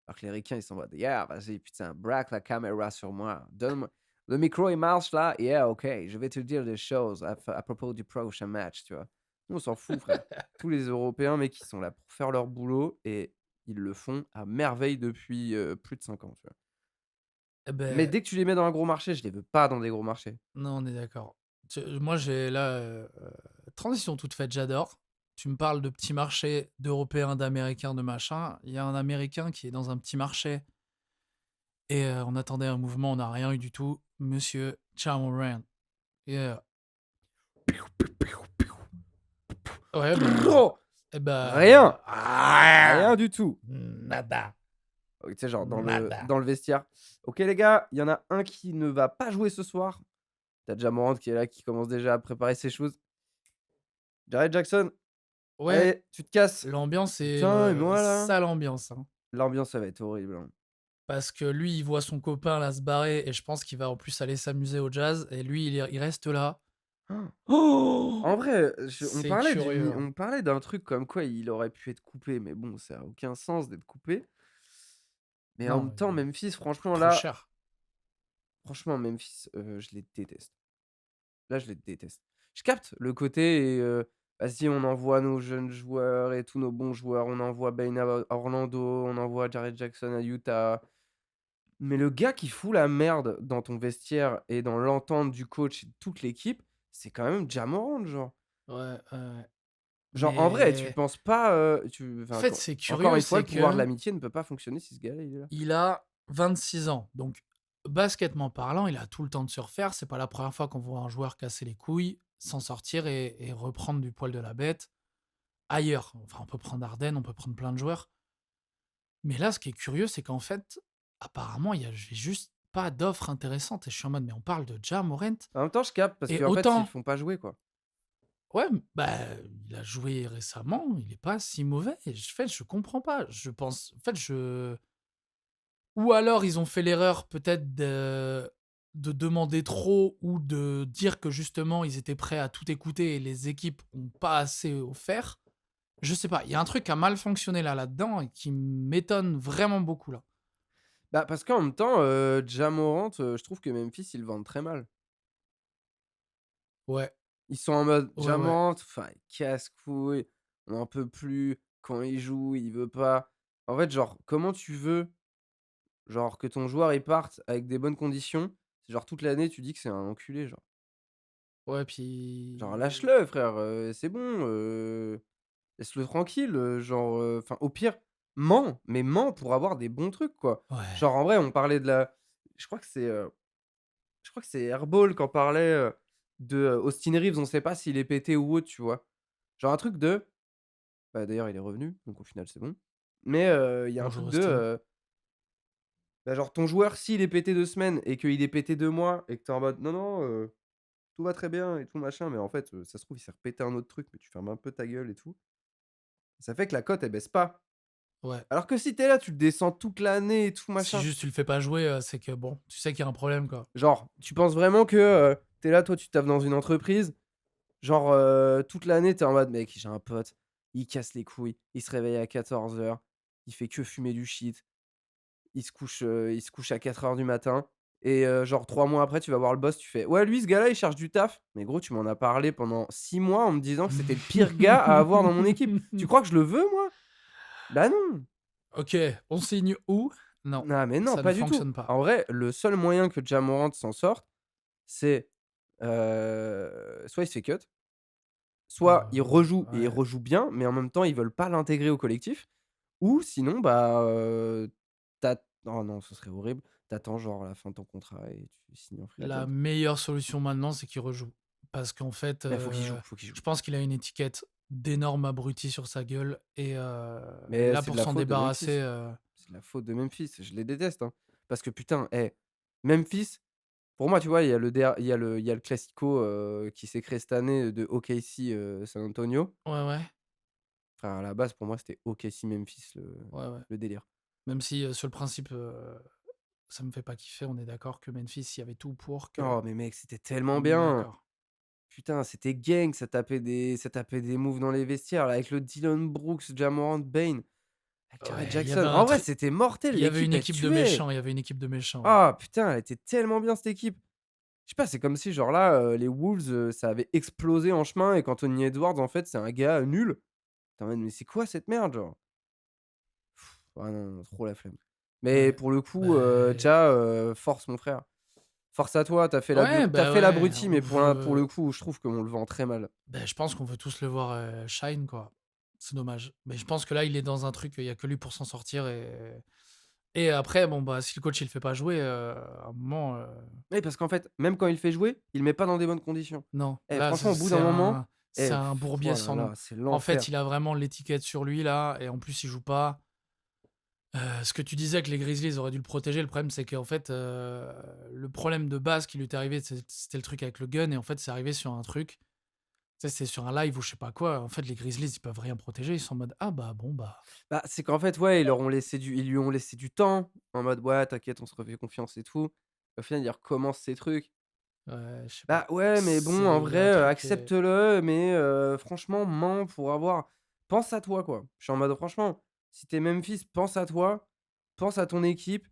Alors que les ricains, ils sont en mode: «Yeah, vas-y, putain, braque la caméra sur moi. Donne-moi le micro, il marche là? Yeah, OK, je vais te dire des choses à propos du prochain match», tu vois? Nous, on s'en fout, frère. Tous les Européens, mec, ils sont là pour faire leur boulot et ils le font à merveille depuis, plus de 5 ans, tu vois? Et Mais beh, dès que tu les mets dans un gros marché, je les veux pas dans des gros marchés. non, on est d'accord. Moi, j'ai là, transition toute faite, j'adore. Tu me parles de petits marchés, d'Européens, d'Américains, de machin. Il y a un Américain qui est dans un petit marché et on attendait un mouvement, on n'a rien eu du tout. Monsieur Ja Morant. Yeah. Ouais, bah Oh! et bah, Rien! rien! Rien du tout! Nada, Tu sais, genre nada. dans le vestiaire: «OK les gars, il y en a un qui ne va pas jouer ce soir». Tu as déjà Morant qui est là, qui commence déjà à préparer ses choses. «Jared Jackson, Ouais, allez, tu te casses». l'ambiance est, «Putain et moi là?» sale ambiance, hein. L'ambiance, ça va être horrible, hein. Parce que lui, il voit son copain là se barrer et je pense qu'il va en plus aller s'amuser au jazz et lui, il reste là. En Oh! vrai, je C'est curieux, hein. on parlait d'un truc comme quoi il aurait pu être coupé, mais bon, ça a aucun sens d'être coupé. Mais en Non, même temps, Memphis, ça coûte franchement trop là, cher. franchement Memphis, je les déteste. Là, je les déteste. Je capte le côté, vas-y, on envoie nos jeunes joueurs et tous nos bons joueurs, on envoie Bane à Orlando, on envoie Jared Jackson à Utah. Mais le gars qui fout la merde dans ton vestiaire et dans l'entente du coach et de toute l'équipe, c'est quand même Ja Morant, genre. Ouais, ouais. Genre, en vrai, tu Mais penses pas, en enfin, fait, c'est encore curieux, une fois, c'est le pouvoir de que l'amitié ne peut pas fonctionner si ce gars-là, il est là. il a 26 ans. Donc, basketement parlant, il a tout le temps de se refaire. C'est pas la première fois qu'on voit un joueur casser les couilles, s'en sortir et reprendre du poil de la bête ailleurs. Enfin, on peut prendre Harden, on peut prendre plein de joueurs. Mais là, ce qui est curieux, c'est qu'en fait, apparemment, il y a j'ai juste pas d'offre intéressante et je suis en mode: «Mais on parle de Ja Morant» En même temps, je capte parce et qu'en fait, ils le autant font pas jouer, quoi. ouais, bah, il a joué récemment, il est pas si mauvais et je comprends pas. Je pense en fait, je ou alors ils ont fait l'erreur peut-être de demander trop ou de dire que justement ils étaient prêts à tout écouter et les équipes ont pas assez offert. Je sais pas, il y a un truc qui a mal fonctionné là-dedans et qui m'étonne vraiment beaucoup là. Bah, parce qu'en même temps, Ja Morant, je trouve que Memphis, ils le vendent très mal. Ouais, Ils sont en mode: ouais, «Ja ouais. Morant, enfin, il casse-couille, on n'en peut plus. Quand il joue, il veut pas». En fait, genre, comment tu veux, genre, que ton joueur, il parte avec des bonnes conditions, c'est genre toute l'année, tu dis que c'est un enculé, genre. Ouais, Genre puis lâche-le frère, c'est bon, laisse-le tranquille, genre, enfin, au pire, mens, mais mens pour avoir des bons trucs, quoi. ouais. Genre, en vrai, on parlait de la je crois que c'est, je crois que c'est Airball qui en parlait, de, Austin Reeves, on sait pas s'il est pété ou autre, tu vois? Genre un truc de Bah, d'ailleurs, il est revenu, donc au final, c'est bon. Mais il y a un truc Bonjour de, Austin. bah, genre ton joueur, s'il est pété 2 semaines et qu'il est pété 2 mois et que tu es en mode: «Non, non, tout va très bien et tout machin», mais en fait, ça se trouve, il s'est repété un autre truc, mais tu fermes un peu ta gueule et tout. Ça fait que la cote, elle baisse pas. Ouais. Alors que si tu es là, tu le descends toute l'année et tout Si machin. juste tu le fais pas jouer, c'est que bon, tu sais qu'il y a un problème, quoi. Genre, tu penses vraiment que, tu es là, toi, tu taffes dans une entreprise, genre, toute l'année, tu es en mode: «Mec, j'ai un pote, il casse les couilles, il se réveille à 14h, il fait que fumer du shit, il se couche à 4h du matin» et genre 3 mois après, tu vas voir le boss, tu fais: «Ouais, lui, ce gars-là, il cherche du taf». Mais gros, tu m'en as parlé pendant 6 mois en me disant que c'était le pire gars à avoir dans mon équipe. Tu crois que je le veux, moi? Bah non! OK, on signe où? Non, Non, mais non, ça ne pas du tout. fonctionne pas. En vrai, le seul moyen que Ja Morant s'en sorte, c'est, soit il se fait cut, soit il rejoue et il Ouais. rejoue bien, mais en même temps, ils veulent pas l'intégrer au collectif, ou sinon, bah, tu oh non, ce serait horrible. T'attends genre la fin de ton contrat et tu signes en free La agent. meilleure solution maintenant, c'est qu'il rejoue. Parce qu'en fait, Mais faut qu'il joue. je pense qu'il a une étiquette d'énorme abruti sur sa gueule et Mais là, c'est de pour la s'en faute de débarrasser, Memphis. C'est de la faute de Memphis. Je les déteste, hein. Parce que putain, Memphis, pour moi, tu vois, il y a le classico, qui s'est créé cette année de OKC, San Antonio. ouais, ouais, Enfin, à la base, pour moi, c'était OKC Memphis ouais, ouais. le délire. Même si, sur le principe, ça me fait pas kiffer, on est d'accord que Memphis, il y avait tout pour que Oh mais mec, c'était tellement on est bien! d'accord. Putain, c'était gang, ça tapait des moves dans les vestiaires là, avec le Dillon Brooks, Ja Morant, Bane, avec Jared Ouais, il y avait Jackson. un En vrai, truc c'était mortel, il y avait l'équipe, une elle équipe de tuait! méchants, il y avait une équipe de méchants, ouais. Ah putain, elle était tellement bien cette équipe! Je sais pas, c'est comme si genre là, les Wolves, ça avait explosé en chemin et qu'Anthony Edwards, en fait, c'est un gars nul. Tu es en mode: «Mais c'est quoi cette merde, genre?» Ah non, non, trop la flemme. Mais Ouais. pour le coup, Beh, Ja, force mon frère. Force à toi, ouais, tu bah, fait ouais, l'abruti, on mais pour le veut coup, je trouve qu'on le vend très mal. je pense qu'on veut tous le voir, shine, quoi. C'est dommage. Mais je pense que là, il est dans un truc, il y a que lui pour s'en sortir et après, bon, bah, si le coach, il le fait pas jouer, à un moment, Oui, parce qu'en fait, même quand il fait jouer, il le met pas dans des bonnes conditions. non, Eh là, franchement, au bout d'un moment, c'est un bourbier oh là sans nom. là, c'est En fait, l'enfer. il a vraiment l'étiquette sur lui, là et en plus, il joue pas. Ce que tu disais que les Grizzlies auraient dû le protéger, le problème, c'est qu'en fait, le problème de base qui lui était arrivé, c'était le truc avec le gun et en fait, c'est arrivé sur un truc, tu sais, c'est sur un live ou je sais pas quoi. En fait, les Grizzlies, ils peuvent rien protéger. Ils sont en mode: «Ah bah, bon, bah, Bah, c'est qu'en fait, ouais, ils lui ont laissé du temps, en mode: «Ouais, t'inquiète, on se refait confiance et tout». Au final, il recommence ses trucs. ouais, je sais Bah, pas». ouais, mais bon, en C'est il y a un vrai, truc accepte-le, mais franchement, mens pour avoir pense à toi, quoi. Je suis en mode franchement, si tu es Memphis, pense à toi, pense à ton équipe.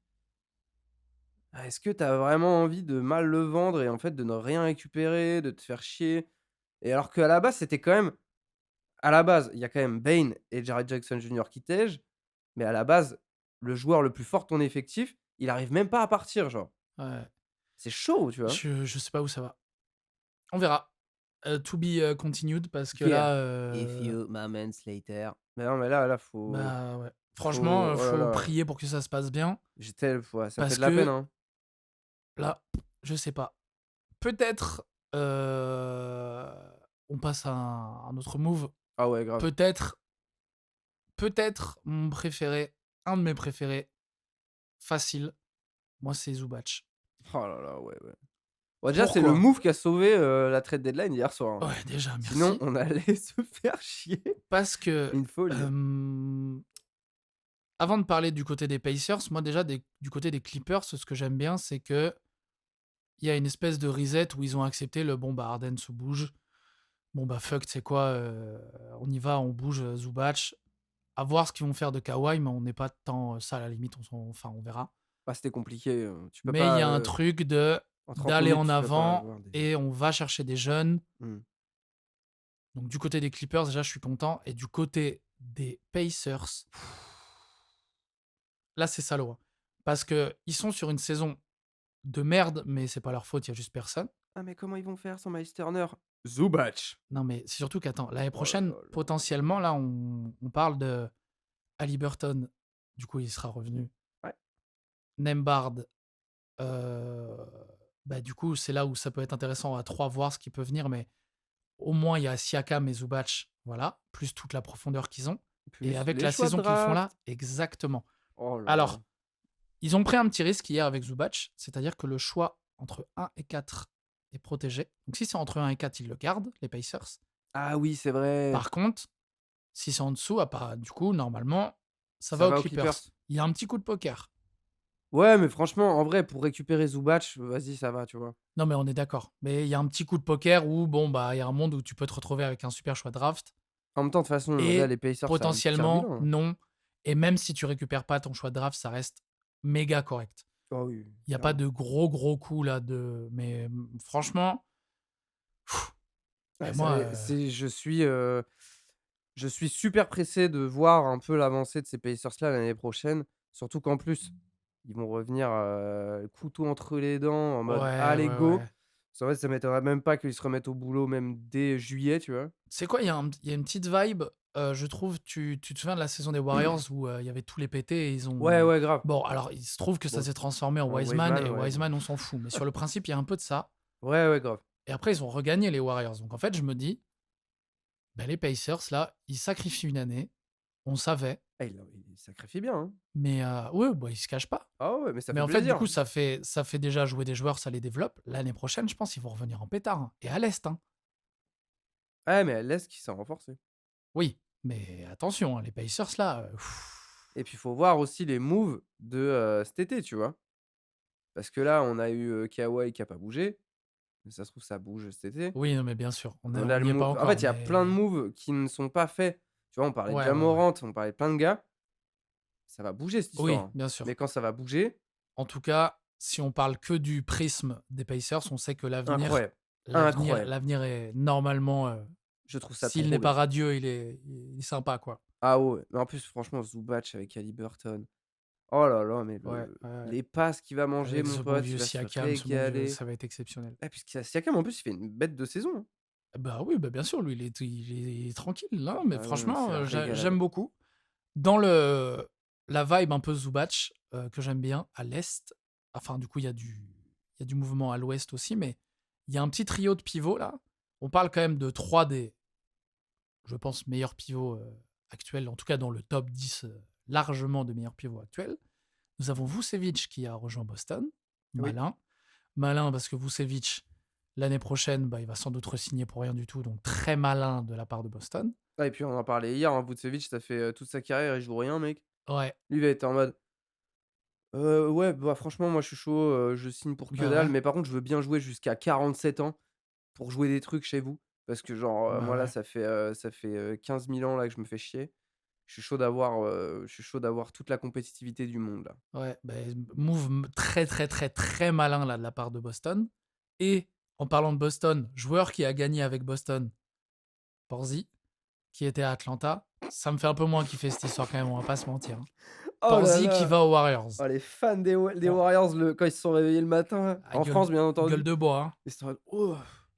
Est-ce que tu as vraiment envie de mal le vendre et en fait de ne rien récupérer, de te faire chier? Et alors qu'à la base, c'était quand même à la base, il y a quand même Bane et Jared Jackson Jr. qui tègent, mais à la base, le joueur le plus fort de ton effectif, il arrive même pas à partir, genre. ouais, C'est chaud, tu vois? je sais pas où ça va. On verra. To be, continued parce que Yeah. là, If you moments later. Mais non, mais là, bah, ouais. Franchement, faut oh là faut là, prier pour que ça se passe bien ouais, ça me fait parce de la peine, que hein. là, je sais pas. Peut-être, on passe à un autre move. Ah ouais, grave. Peut-être peut-être mon préféré, un de mes préférés, facile, moi, c'est Zubac. Oh là là, ouais, ouais. Bon, déjà, c'est le Pourquoi? move qui a sauvé, la trade deadline hier soir, hein. Ouais, déjà, Sinon, merci. on allait se faire chier. Parce que, Une folie, hein. hem, avant de parler du côté des Pacers, moi, déjà, du côté des Clippers, ce que j'aime bien, c'est qu'il y a une espèce de reset où ils ont accepté le: «Bon, bah, Harden se bouge. Bon, bah, fuck, tu sais quoi? On y va, on bouge, Zubac». À voir ce qu'ils vont faire de Kawhi, mais on n'est pas tant, ça à la limite, on verra. Bah, c'était compliqué, tu peux Mais il y pas, a un truc de en 30 d'aller minutes, en tu peux pas avant avoir des et on va chercher des jeunes. mmh. Donc du côté des Clippers, déjà, je suis content et du côté des Pacers, là, c'est salaud, hein. Parce qu'ils sont sur une saison de merde, mais c'est pas leur faute, il y a juste personne. Ah, mais comment ils vont faire sans Miles Turner? Zubac! Non, mais c'est surtout qu'attends, l'année Oh là prochaine, là là. potentiellement, là, on parle de Haliburton, du coup, il sera revenu. Ouais. Nembhard, heu, bah, du coup, c'est là où ça peut être intéressant à 3 voir ce qui peut venir, mais au moins il y a Siakam et Zubac, voilà, plus toute la profondeur qu'ils ont et Plus avec les la choix de saison qu'ils font là draft. exactement. Oh là là. Alors, ils ont pris un petit risque hier avec Zubac, c'est-à-dire que le choix entre 1 et 4 est protégé. Donc si c'est entre 1 et 4, ils le gardent, les Pacers. Ah oui, c'est vrai. Par contre, si c'est en dessous, du coup, normalement, ça Ça va aux va aux Clippers. Clippers. Il y a un petit coup de poker. Ouais, mais franchement, en vrai, pour récupérer Zubac, vas-y, ça va, tu vois? Non, mais on est d'accord. Mais il y a un petit coup de poker où, bon, bah, il y a un monde où tu peux te retrouver avec un super choix de draft En même temps, de toute façon, là, et les Pacers, ça a le pire potentiellement, bilan, hein. non. Et même si tu récupères pas ton choix de draft, ça reste méga correct. Oh oui, oui, Il y a pas clairement. de gros, gros coups là de mais franchement, Ouais, ça moi, va c'est je suis super pressé de voir un peu l'avancée de ces Pacers-là l'année prochaine. Surtout qu'en plus, ils vont revenir, couteau entre les dents en mode: ouais, «Allez ouais, go!» ouais. Parce qu'en fait, ça m'étonnerait même pas qu'ils se remettent au boulot même dès juillet, tu vois? C'est quoi? Il y a une petite vibe, je trouve, tu te souviens de la saison des Warriors où, il y avait tous les pétés et ils Ouais, ont ouais, grave. bon, alors il se trouve que ça Bon, s'est transformé en Wiseman Wiseman, et ouais, bon. Wiseman, on s'en fout, mais sur le principe, il y a un peu de ça Ouais, ouais, grave. et après ils ont regagné les Warriors. Donc en fait, je me dis: «Bah, les Pacers là, ils sacrifient une année, on savait, Ah, il sacrifie bien, hein. mais ouais, bah, ils se cachent pas». Ah ouais, mais ça Mais fait en fait, du plaisir. coup, ça fait déjà jouer des joueurs, ça les développe. L'année prochaine, je pense, ils vont revenir en pétard, hein et à l'Est, hein. Ouais, mais à l'Est qui s'est renforcé. Oui, mais attention, hein, les Pacers là, Et puis, il faut voir aussi les moves de, cet été, tu vois? Parce que là, on a eu, Kawhi qui a pas bougé, mais ça se trouve, ça bouge cet été. oui, non, mais bien sûr, On on a le n'y est pas move en fait, encore, il y a plein de mais moves qui ne sont pas faits. Tu vois, on parlait de ouais, Ja ouais, ouais. on parlait de plein de gars. Ça va bouger cette histoire, Oui, hein. bien Mais sûr. quand ça va bouger, En tout cas, si on parle que du prisme des Pacers, on sait que incroyable, incroyable. l'avenir est normalement, Je trouve ça s'il trop n'est pas bien. radieux, il est sympa, quoi. Ah ouais, mais en plus, franchement, Zubac avec Haliburton. Oh là là, mais Ouais, ouais, ouais. les passes qu'il va manger, Avec mon ce bon pote, vieux il va se Siakam, ce bon vieux régaler. ça va être exceptionnel. Ah, puisqu'il y a Siakam, en plus, il fait une bête de saison, hein. Bah, oui, bah, bien sûr, lui, il est tranquille, non, mais Ah non, mais franchement, c'est la j'aime régalade. beaucoup. Dans la vibe un peu Zubac, que j'aime bien, à l'Est, enfin, du coup, il y a du mouvement à l'Ouest aussi, mais il y a un petit trio de pivots, là. On parle quand même de 3 des, je pense, meilleurs pivots, actuels, en tout cas dans le top 10 largement de meilleurs pivots actuels. Nous avons Vucevic qui a rejoint Boston. Oui. Malin. Malin parce que Vucevic, l'année prochaine, bah, il va sans doute re-signer pour rien du tout, donc très malin de la part de Boston. Ah et puis on en parlait hier, hein, Vucevic, ça fait, toute sa carrière, il joue rien, mec. Ouais, Lui, il va être en mode: ouais, bah, franchement, moi, je suis chaud, je signe pour que bah, dalle, ouais, mais par contre, je veux bien jouer jusqu'à 47 ans pour jouer des trucs chez vous. Parce que genre, bah, moi, là, ouais. ça fait, 15 000 ans, là, que je me fais chier. Je suis chaud d'avoir toute la compétitivité du monde, là. Ouais, move très, très, très, très malin là de la part de Boston. Et en parlant de Boston, joueur qui a gagné avec Boston, Porzi, qui était à Atlanta. Ça me fait un peu moins kiffer cette histoire quand même, on va pas se mentir, hein. Oh là Porzi qui là! va aux Warriors. Oh, les fans des On Warriors, quand ils se sont réveillés le matin, là, à en France, bien gueule entendu, de bois, hein. ils étaient en mode: «Oh,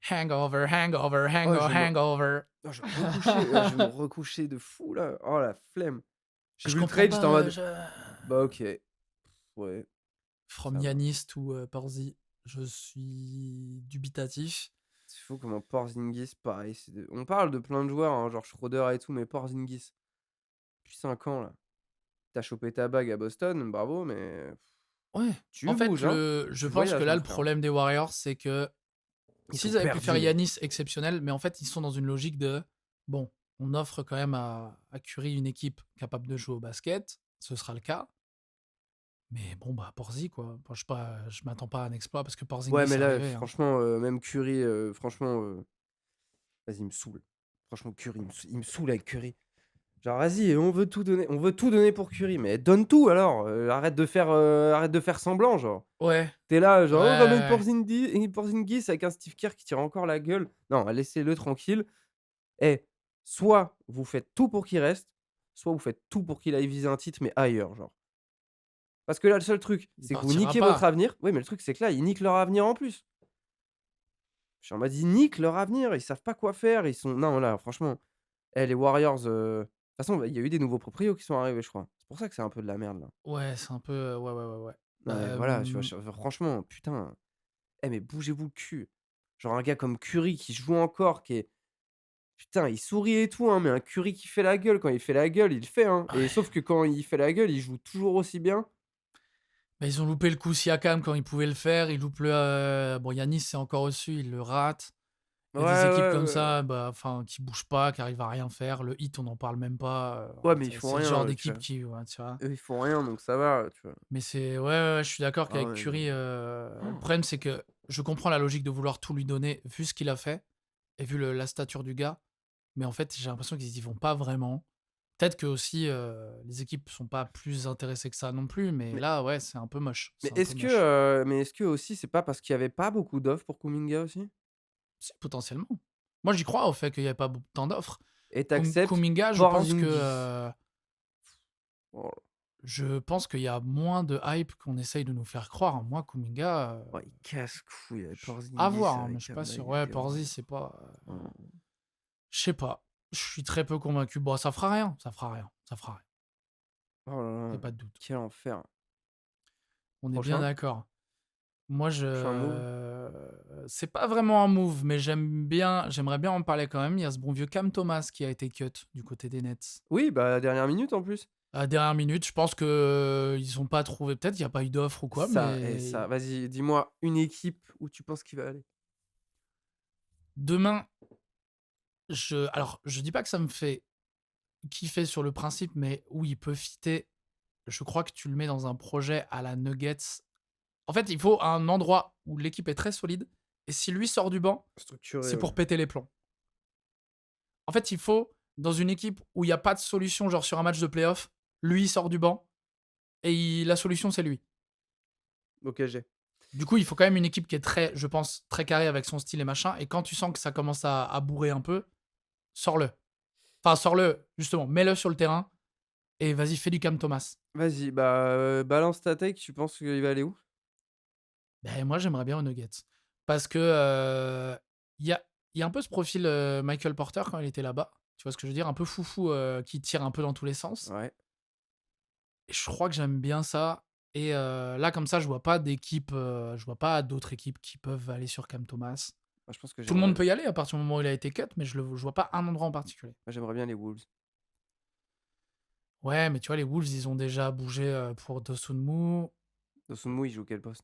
Hangover, hangover, oh, je vais me hangover. je vais me recoucher, là, je vais me recoucher de fou, là. Oh, la flemme». J'ai Je vu le comprends trade, j'étais en pas, mode: «Bah, OK, ouais, from ça va». Yanis to, Porzi, je suis dubitatif. C'est fou comment Porzingis, pareil, on parle de plein de joueurs, hein, genre Schroeder et tout, mais Porzingis, depuis 5 ans, là. Tu as chopé ta bague à Boston, bravo, mais Ouais, en tu fait, bouges, hein. je Tu pense que voyages, là, mon le frère. problème des Warriors, c'est que Ils sont s'ils avaient pu faire perdus. Yanis, exceptionnel, mais en fait, ils sont dans une logique de, bon, on offre quand même à Curry une équipe capable de jouer au basket, ce sera le cas. Mais bon, bah, Porzi, quoi. Enfin, je m'attends pas à un exploit parce que Ouais, Porzingis mais est là, arrivé, hein. franchement, même Curry, franchement, vas-y, il me saoule. Franchement, Curry, il me saoule avec Curry. Genre, vas-y, on veut tout donner pour Curry, mais donne tout alors, arrête de faire semblant, genre. Ouais, Tu es là, ouais, genre: «Oh, ramène ouais, ouais. Porzingis» avec un Steve Kerr qui tire encore la gueule. Non, laissez-le tranquille. Eh, soit vous faites tout pour qu'il reste, soit vous faites tout pour qu'il aille viser un titre, mais ailleurs, genre. Parce que là, le seul truc, Il c'est que vous partira niquez votre pas. avenir. Oui, mais le truc, c'est que là, ils niquent leur avenir en plus. Je suis en mode, ils niquent leur avenir, ils savent pas quoi faire, ils sont non, là, franchement, les Warriors, de toute façon, il y a eu des nouveaux proprios qui sont arrivés, je crois. C'est pour ça que c'est un peu de la merde, là. Ouais, c'est un peu, ouais, ouais, ouais, ouais. Non, mais voilà, franchement, putain, mais bougez-vous le cul. Genre un gars comme Curry qui joue encore, qui est putain, il sourit et tout, hein, mais un Curry qui fait la gueule, quand il fait la gueule, il le fait, hein, et Ouais. sauf que quand il fait la gueule, il joue toujours aussi bien. Bah, ils ont loupé le coup Siakam quand ils pouvaient le faire, ils loupent bon, Yanis, c'est encore au-dessus, il le rate. Ouais, Il y a des équipes ouais, comme ouais. ça, bah, enfin, qui bougent pas, qui arrivent à rien faire. Le Heat, on n'en parle même pas, Ouais, mais ils font c'est le genre rien, tu d'équipe vois? qui ouais, tu vois? Eux, ils font rien, donc ça va, tu vois? Mais c'est ouais, ouais, ouais, je suis d'accord Ah qu'avec ouais, Curry, non. le problème, c'est que je comprends la logique de vouloir tout lui donner, vu ce qu'il a fait et vu la stature du gars, mais en fait, j'ai l'impression qu'ils y vont pas vraiment. Peut-être que aussi, les équipes sont pas plus intéressées que ça non plus, mais Mais là, ouais, c'est un peu moche, mais c'est un peu est-ce que, moche. aussi, c'est pas parce qu'il y avait pas beaucoup d'offres pour Kuminga aussi? Si, potentiellement. Moi, j'y crois au fait qu'il y ait pas tant d'offres. Et t'acceptes Kuminga, Porzingis. Oh, je pense qu'il y a moins de hype qu'on essaye de nous faire croire. Moi, Kuminga, ouais, il casse-couille avec à Porzingis voir, hein, mais je avec suis pas sûr. Ouais, Bama. Porzingis, c'est pas, Oh, je sais pas. Je suis très peu convaincu. Bon, ça fera rien, ça fera rien, ça fera rien. oh là Y a là, pas de doute. quel enfer. On est bien Prochain? d'accord. Moi, Prochain move? c'est pas vraiment un move, mais j'aimerais bien en parler quand même. Il y a ce bon vieux Cam Thomas qui a été cut du côté des Nets. Oui, bah, dernière minute en plus. À la dernière minute, je pense que, ils ont pas trouvé peut-être il y a pas eu d'offre ou quoi, Ça, mais vas-y, dis-moi une équipe où tu penses qu'il va aller? demain, alors je dis pas que ça me fait kiffer sur le principe, mais où il peut fitter, je crois que tu le mets dans un projet à la Nuggets. En fait, il faut un endroit où l'équipe est très solide et si lui sort du banc, Structuré, c'est ouais. pour péter les plombs. En fait, il faut dans une équipe où il y a pas de solution, genre sur un match de playoff, lui il sort du banc et la solution c'est lui. OK, j'ai. Du coup, il faut quand même une équipe qui est très, je pense, très carrée avec son style et machin et quand tu sens que ça commence à bourrer un peu, sors-le. Enfin, sors-le, justement, mets-le sur le terrain et vas-y, fais du Cam Thomas. Vas-y, bah, balance ta take, tu penses qu'il va aller où? Ben moi, j'aimerais bien aux Nuggets. Parce que, il y a il y a un peu ce profil, Michael Porter quand il était là-bas. Tu vois ce que je veux dire? Un peu foufou, qui tire un peu dans tous les sens Ouais. et je crois que j'aime bien ça et là, comme ça, je vois pas d'autres équipes qui peuvent aller sur Cam Thomas. Moi, je pense que Tout le monde peut y aller à partir du moment où il a été cut, mais je vois pas un endroit en particulier. j'aimerais bien les Wolves. Ouais, mais tu vois, les Wolves, ils ont déjà bougé, pour Dosunmu, Dosunmu, il joue quel poste?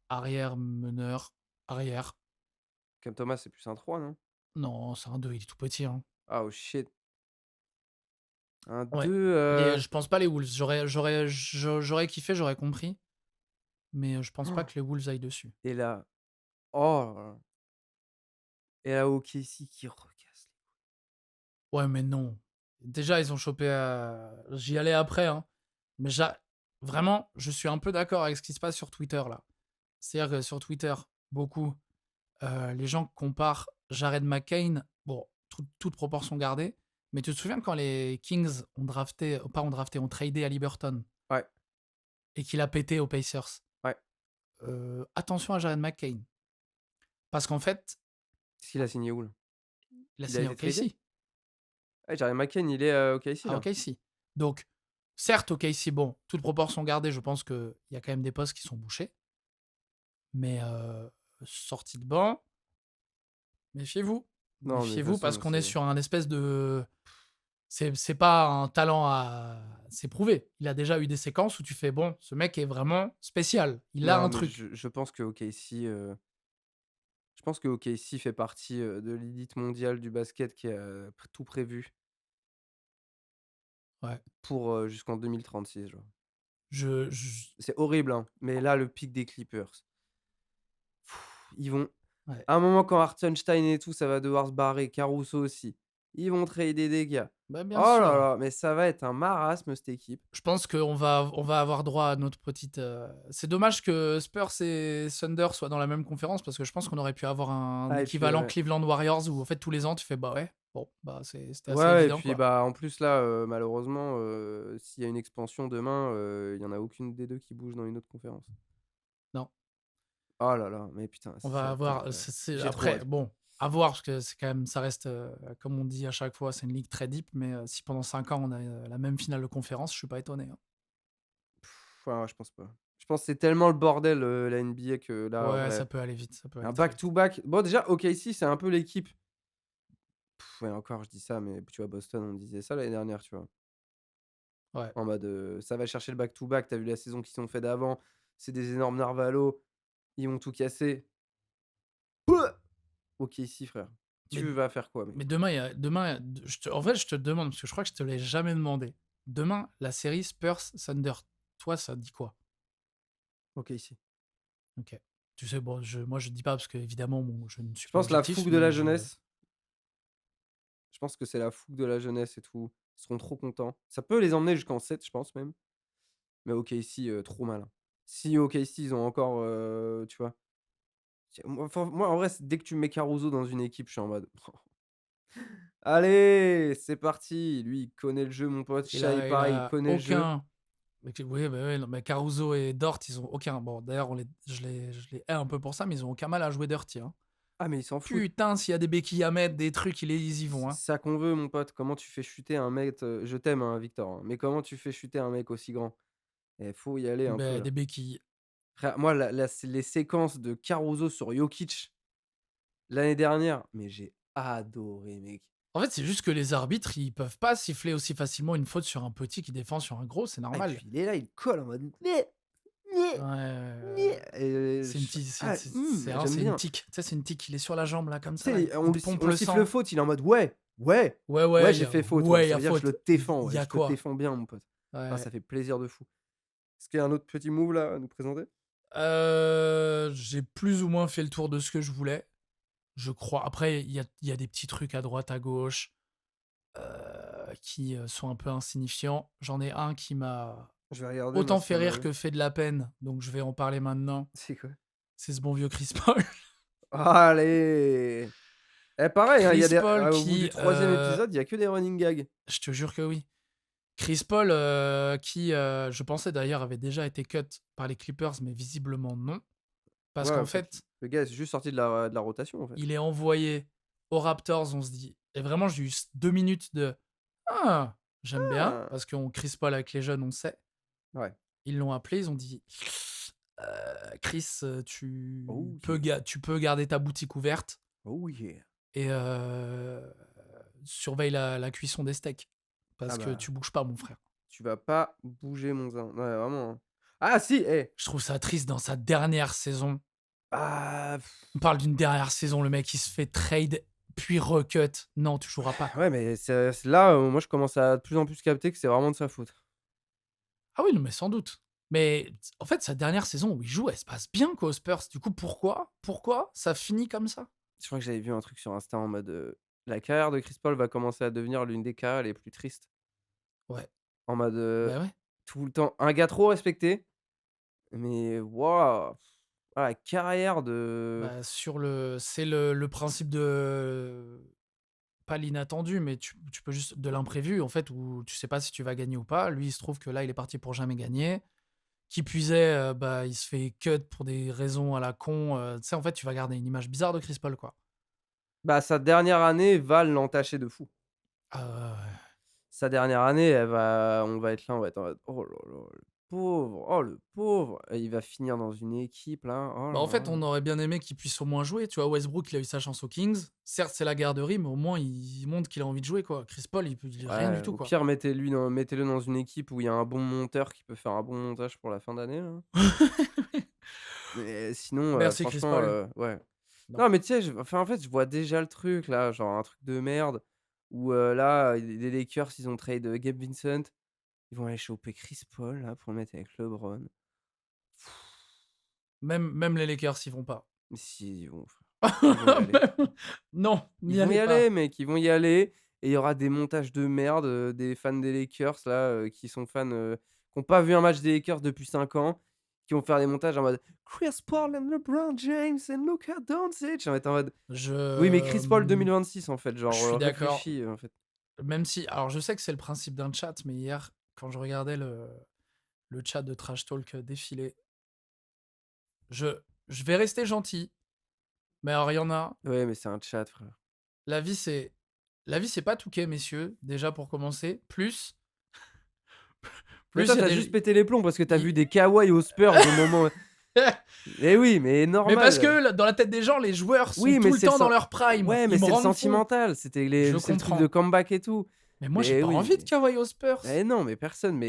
arrière meneur, arrière. Cam Thomas, c'est plus un 3, non? Non, c'est un 2, il est tout petit, hein. Ah, oh shit. Un Ouais. 2, Je pense pas les Wolves. J'aurais kiffé, j'aurais compris, mais je pense pas que les Wolves aillent dessus. et là, oh là là, et là, OKC qui recasse. Ouais, mais non. Déjà, ils ont chopé, j'y allais après, hein, mais vraiment, je suis un peu d'accord avec ce qui se passe sur Twitter, là. C'est-à-dire que sur Twitter, beaucoup, les gens comparent Jared McCain, bon, toute proportion gardée, mais tu te souviens quand les Kings ont tradé Ali Burton Ouais, et qu'il a pété aux Pacers? ouais. Attention à Jared McCain. Parce qu'en fait, Est-ce qu'il a signé où, là? il a Il a signé au été tradé? OKC. Ouais, Jaren McCain, il est à OKC, À là? OKC. Donc, certes, OKC, bon, toute proportion gardée, je pense qu'il y a quand même des postes qui sont bouchés. Mais sortie de banc, méfiez-vous. Non, mais de toute Méfiez-vous parce façon, qu'on est c'est sur un espèce de. C'est pas un talent à. C'est prouvé. Il a déjà eu des séquences où tu fais, bon, ce mec est vraiment spécial. Il a non, un mais truc. je pense que OKC, je pense que OKC fait partie, de l'élite mondiale du basket qui a tout prévu Ouais. pour, jusqu'en 2036, genre. Je- C'est horrible, hein, mais là, le pic des Clippers, ils vont ouais. à un moment, quand Hartenstein et tout, ça va devoir se barrer, Caruso aussi, ils vont trader des gars. Bah, bien Oh là sûr. là, mais ça va être un marasme, cette équipe. Je pense qu'on va avoir droit à notre petite. C'est dommage que Spurs et Thunder soient dans la même conférence parce que je pense qu'on aurait pu avoir un Ah et puis, équivalent ouais. Cleveland Warriors où en fait tous les ans tu fais bah ouais, bon bah c'était Ouais, assez ouais et évident puis, quoi. bah, en plus, là, malheureusement, s'il y a une expansion demain, il y en a aucune des 2 qui bouge dans une autre conférence. Non, Oh là là, mais putain, on ça va va être avoir. incroyable. J'ai trop Après hâte. bon, à voir parce que c'est quand même ça reste comme on dit à chaque fois c'est une ligue très deep mais si pendant 5 ans on a la même finale de conférence je suis pas étonné, hein. Ouais, je pense pas. Je pense que c'est tellement le bordel, la NBA que là, en Ouais ça vrai, peut aller vite, ça peut aller un très back vite. to back bon, déjà, OKC, c'est un peu l'équipe Ouais, encore, je dis ça, mais tu vois, Boston, on disait ça l'année dernière, tu vois? Ouais. En mode, ça va chercher le back to back. Tu vu la saison qu'ils ont fait d'avant? C'est des énormes narvalos, ils vont tout casser. Pouah! OK, ici, frère. Mais Tu vas faire quoi, mec? mais demain, je te en fait, je te demande, parce que je crois que je te l'ai jamais demandé. Demain, la série Spurs Thunder, toi, ça te dit quoi? OK, ici. OK. Tu sais, bon, moi, je dis pas parce qu'évidemment, bon, je ne suis Je pas pense la objectif, fougue de la mais je jeunesse. Je pense que c'est la fougue de la jeunesse et tout. Ils seront trop contents. Ça peut les emmener jusqu'en 7, je pense même. Mais OKC, trop malin. Si OKC, ils ont encore, tu vois? Moi, en vrai, dès que tu mets Caruso dans une équipe, je suis en mode: «Allez, c'est parti!» Lui, il connaît le jeu, mon pote. Shai, il pareil, il a connaît le jeu. aucun. Oui, bah, ouais, non, mais Caruso et Dort, ils ont aucun. Bon, d'ailleurs, je les hais un peu pour ça, mais ils ont aucun mal à jouer Dirty, hein. Ah, mais ils s'en foutent. Putain, s'il y a des béquilles à mettre, des trucs, ils y vont, C'est hein. ça qu'on veut, mon pote. Comment tu fais chuter un mec, je t'aime, hein, Victor, hein, mais comment tu fais chuter un mec aussi grand? Eh, faut y aller un peu, Beh, là. des béquilles. Frère, moi, les séquences de Caruso sur Jokic l'année dernière, mais j'ai adoré, mec. En fait, c'est juste que les arbitres, ils peuvent pas siffler aussi facilement une faute sur un petit qui défend sur un gros, c'est Ah et normal. puis il est là, il colle en mode: «Nyeh, Ouais, nyeh, ouais, ouais, nyeh» ouais. et C'est une petite j'aime c'est une bien. tique. Tu sais, c'est une tique, il est sur la jambe là comme Tu ça là, sais, il te pompe on le siffle sang. faute, il est en mode: «Ouais, ouais, Ouais, ouais, ouais, j'ai fait faute, ouais». il y Ça a veut dire que je faute. le défends, Il ouais, y a je te quoi? défends bien, mon pote. Ah, Ouais. ça fait plaisir de fou. Est-ce qu'il y a un autre petit move là à nous présenter? J'ai plus ou moins fait le tour de ce que je voulais, je crois. Après, il y a des petits trucs à droite, à gauche, qui, sont un peu insignifiants. J'en ai un qui m'a Je vais regarder moi autant si fait t'en as rire vu. que fait de la peine, donc je vais en parler maintenant. C'est quoi? C'est ce bon vieux Chris Paul. Allez! Eh pareil, hein, il y a Chris des Paul au bout du qui, 3e épisode, il y a que des running gags. je te jure que oui. Chris Paul, qui, je pensais d'ailleurs avait déjà été cut par les Clippers, mais visiblement non. Parce Ouais, qu'en en fait, fait, le gars est juste sorti de la rotation, en fait. il est envoyé aux Raptors, on se dit et vraiment j'ai eu 2 minutes de: «Ah, j'aime bien», Ah! parce qu'on Chris Paul avec les jeunes, on sait. Ouais. Ils l'ont appelé, ils ont dit: Chris, Oh yeah, tu peux garder ta boutique ouverte oh yeah. et surveille la cuisson des steaks Ah parce que bah, tu bouges pas mon frère». tu vas pas bouger mon zin. Ouais, vraiment, hein. Ah si, eh! Je trouve ça triste dans sa dernière saison. Ah On parle d'une dernière saison, le mec il se fait trade puis recut. Non, tu joueras pas ouais, quoi. mais c'est là, moi, je commence à de plus en plus capter que c'est vraiment de sa faute. Ah oui, non mais sans doute. Mais en fait, sa dernière saison où il joue, elle se passe bien quoi aux Spurs. Du coup, pourquoi ça finit comme ça? Je crois que j'avais vu un truc sur Insta en mode, la carrière de Chris Paul va commencer à devenir l'une des carrières les plus tristes. Ouais, En mode, bah ouais. tout le temps un gars trop respecté, mais waouh! Ah la carrière de Bah, c'est le principe de pas l'inattendu, mais tu peux juste de l'imprévu, en fait, où tu sais pas si tu vas gagner ou pas. Lui, il se trouve que là, il est parti pour jamais gagner. Qui puisait, bah, il se fait cut pour des raisons à la con, tu sais, en fait, tu vas garder une image bizarre de Chris Paul, quoi. bah, sa dernière année va l'entacher de fou. Ah ouais, ouais. Sa dernière année, elle va on va être là, on va être en mode: «Oh là là, le pauvre, oh le pauvre!» Et il va finir dans une équipe là, oh Bah, en là fait, là. on aurait bien aimé qu'il puisse au moins jouer, tu vois? Westbrook, il a eu sa chance aux Kings. Certes, c'est la garderie, mais au moins, il montre qu'il a envie de jouer, quoi. Chris Paul, il rien du Ouais, tout, au quoi. pire, mettez-le dans une équipe où il y a un bon monteur qui peut faire un bon montage pour la fin d'année là. Mais sinon, Merci Chris franchement, Paul. ouais. Non. Non, mais tu sais, en fait, je vois déjà le truc là, genre un truc de merde où, là, les Lakers, ils ont trade, Gabe Vincent. Ils vont aller choper Chris Paul là pour le mettre avec LeBron. Même les Lakers y vont pas. Mais si, ils vont, frère. Ils vont y aller. Non, Ils n'y vont y allez aller, pas. mec, ils vont y aller et il y aura des montages de merde, des fans des Lakers là, qui sont fans, qui ont pas vu un match des Lakers depuis 5 ans, qui vont faire des montages en mode: «Chris Paul and LeBron James and Luka Doncic». On va être en mode: «Oui, mais Je, Chris Paul 2026 en fait, je genre, suis d'accord. réfléchis, en fait». Même si alors je sais que c'est le principe d'un chat, mais hier, quand je regardais le chat de Trash Talk, défiler, je je vais rester gentil, mais alors il y en a, Ouais, mais c'est un chat, frère. la vie c'est la vie c'est pas Touquet, messieurs, déjà pour commencer. Mais Plus toi, il y a tu as juste des pété les plombs parce que tu as i vu des Kawhi aux Spurs au moment Mais oui, mais Mais parce normal. que dans la tête des gens, les joueurs sont Oui, mais tout le c'est le temps dans sen leur prime. ouais, mais Ils me c'est le rendent fou. sentimental, Je c'est le truc de comprends. comeback et tout. Mais moi, j'ai Mais pas oui, envie de Kawhi aux Spurs. mais non, mais personne.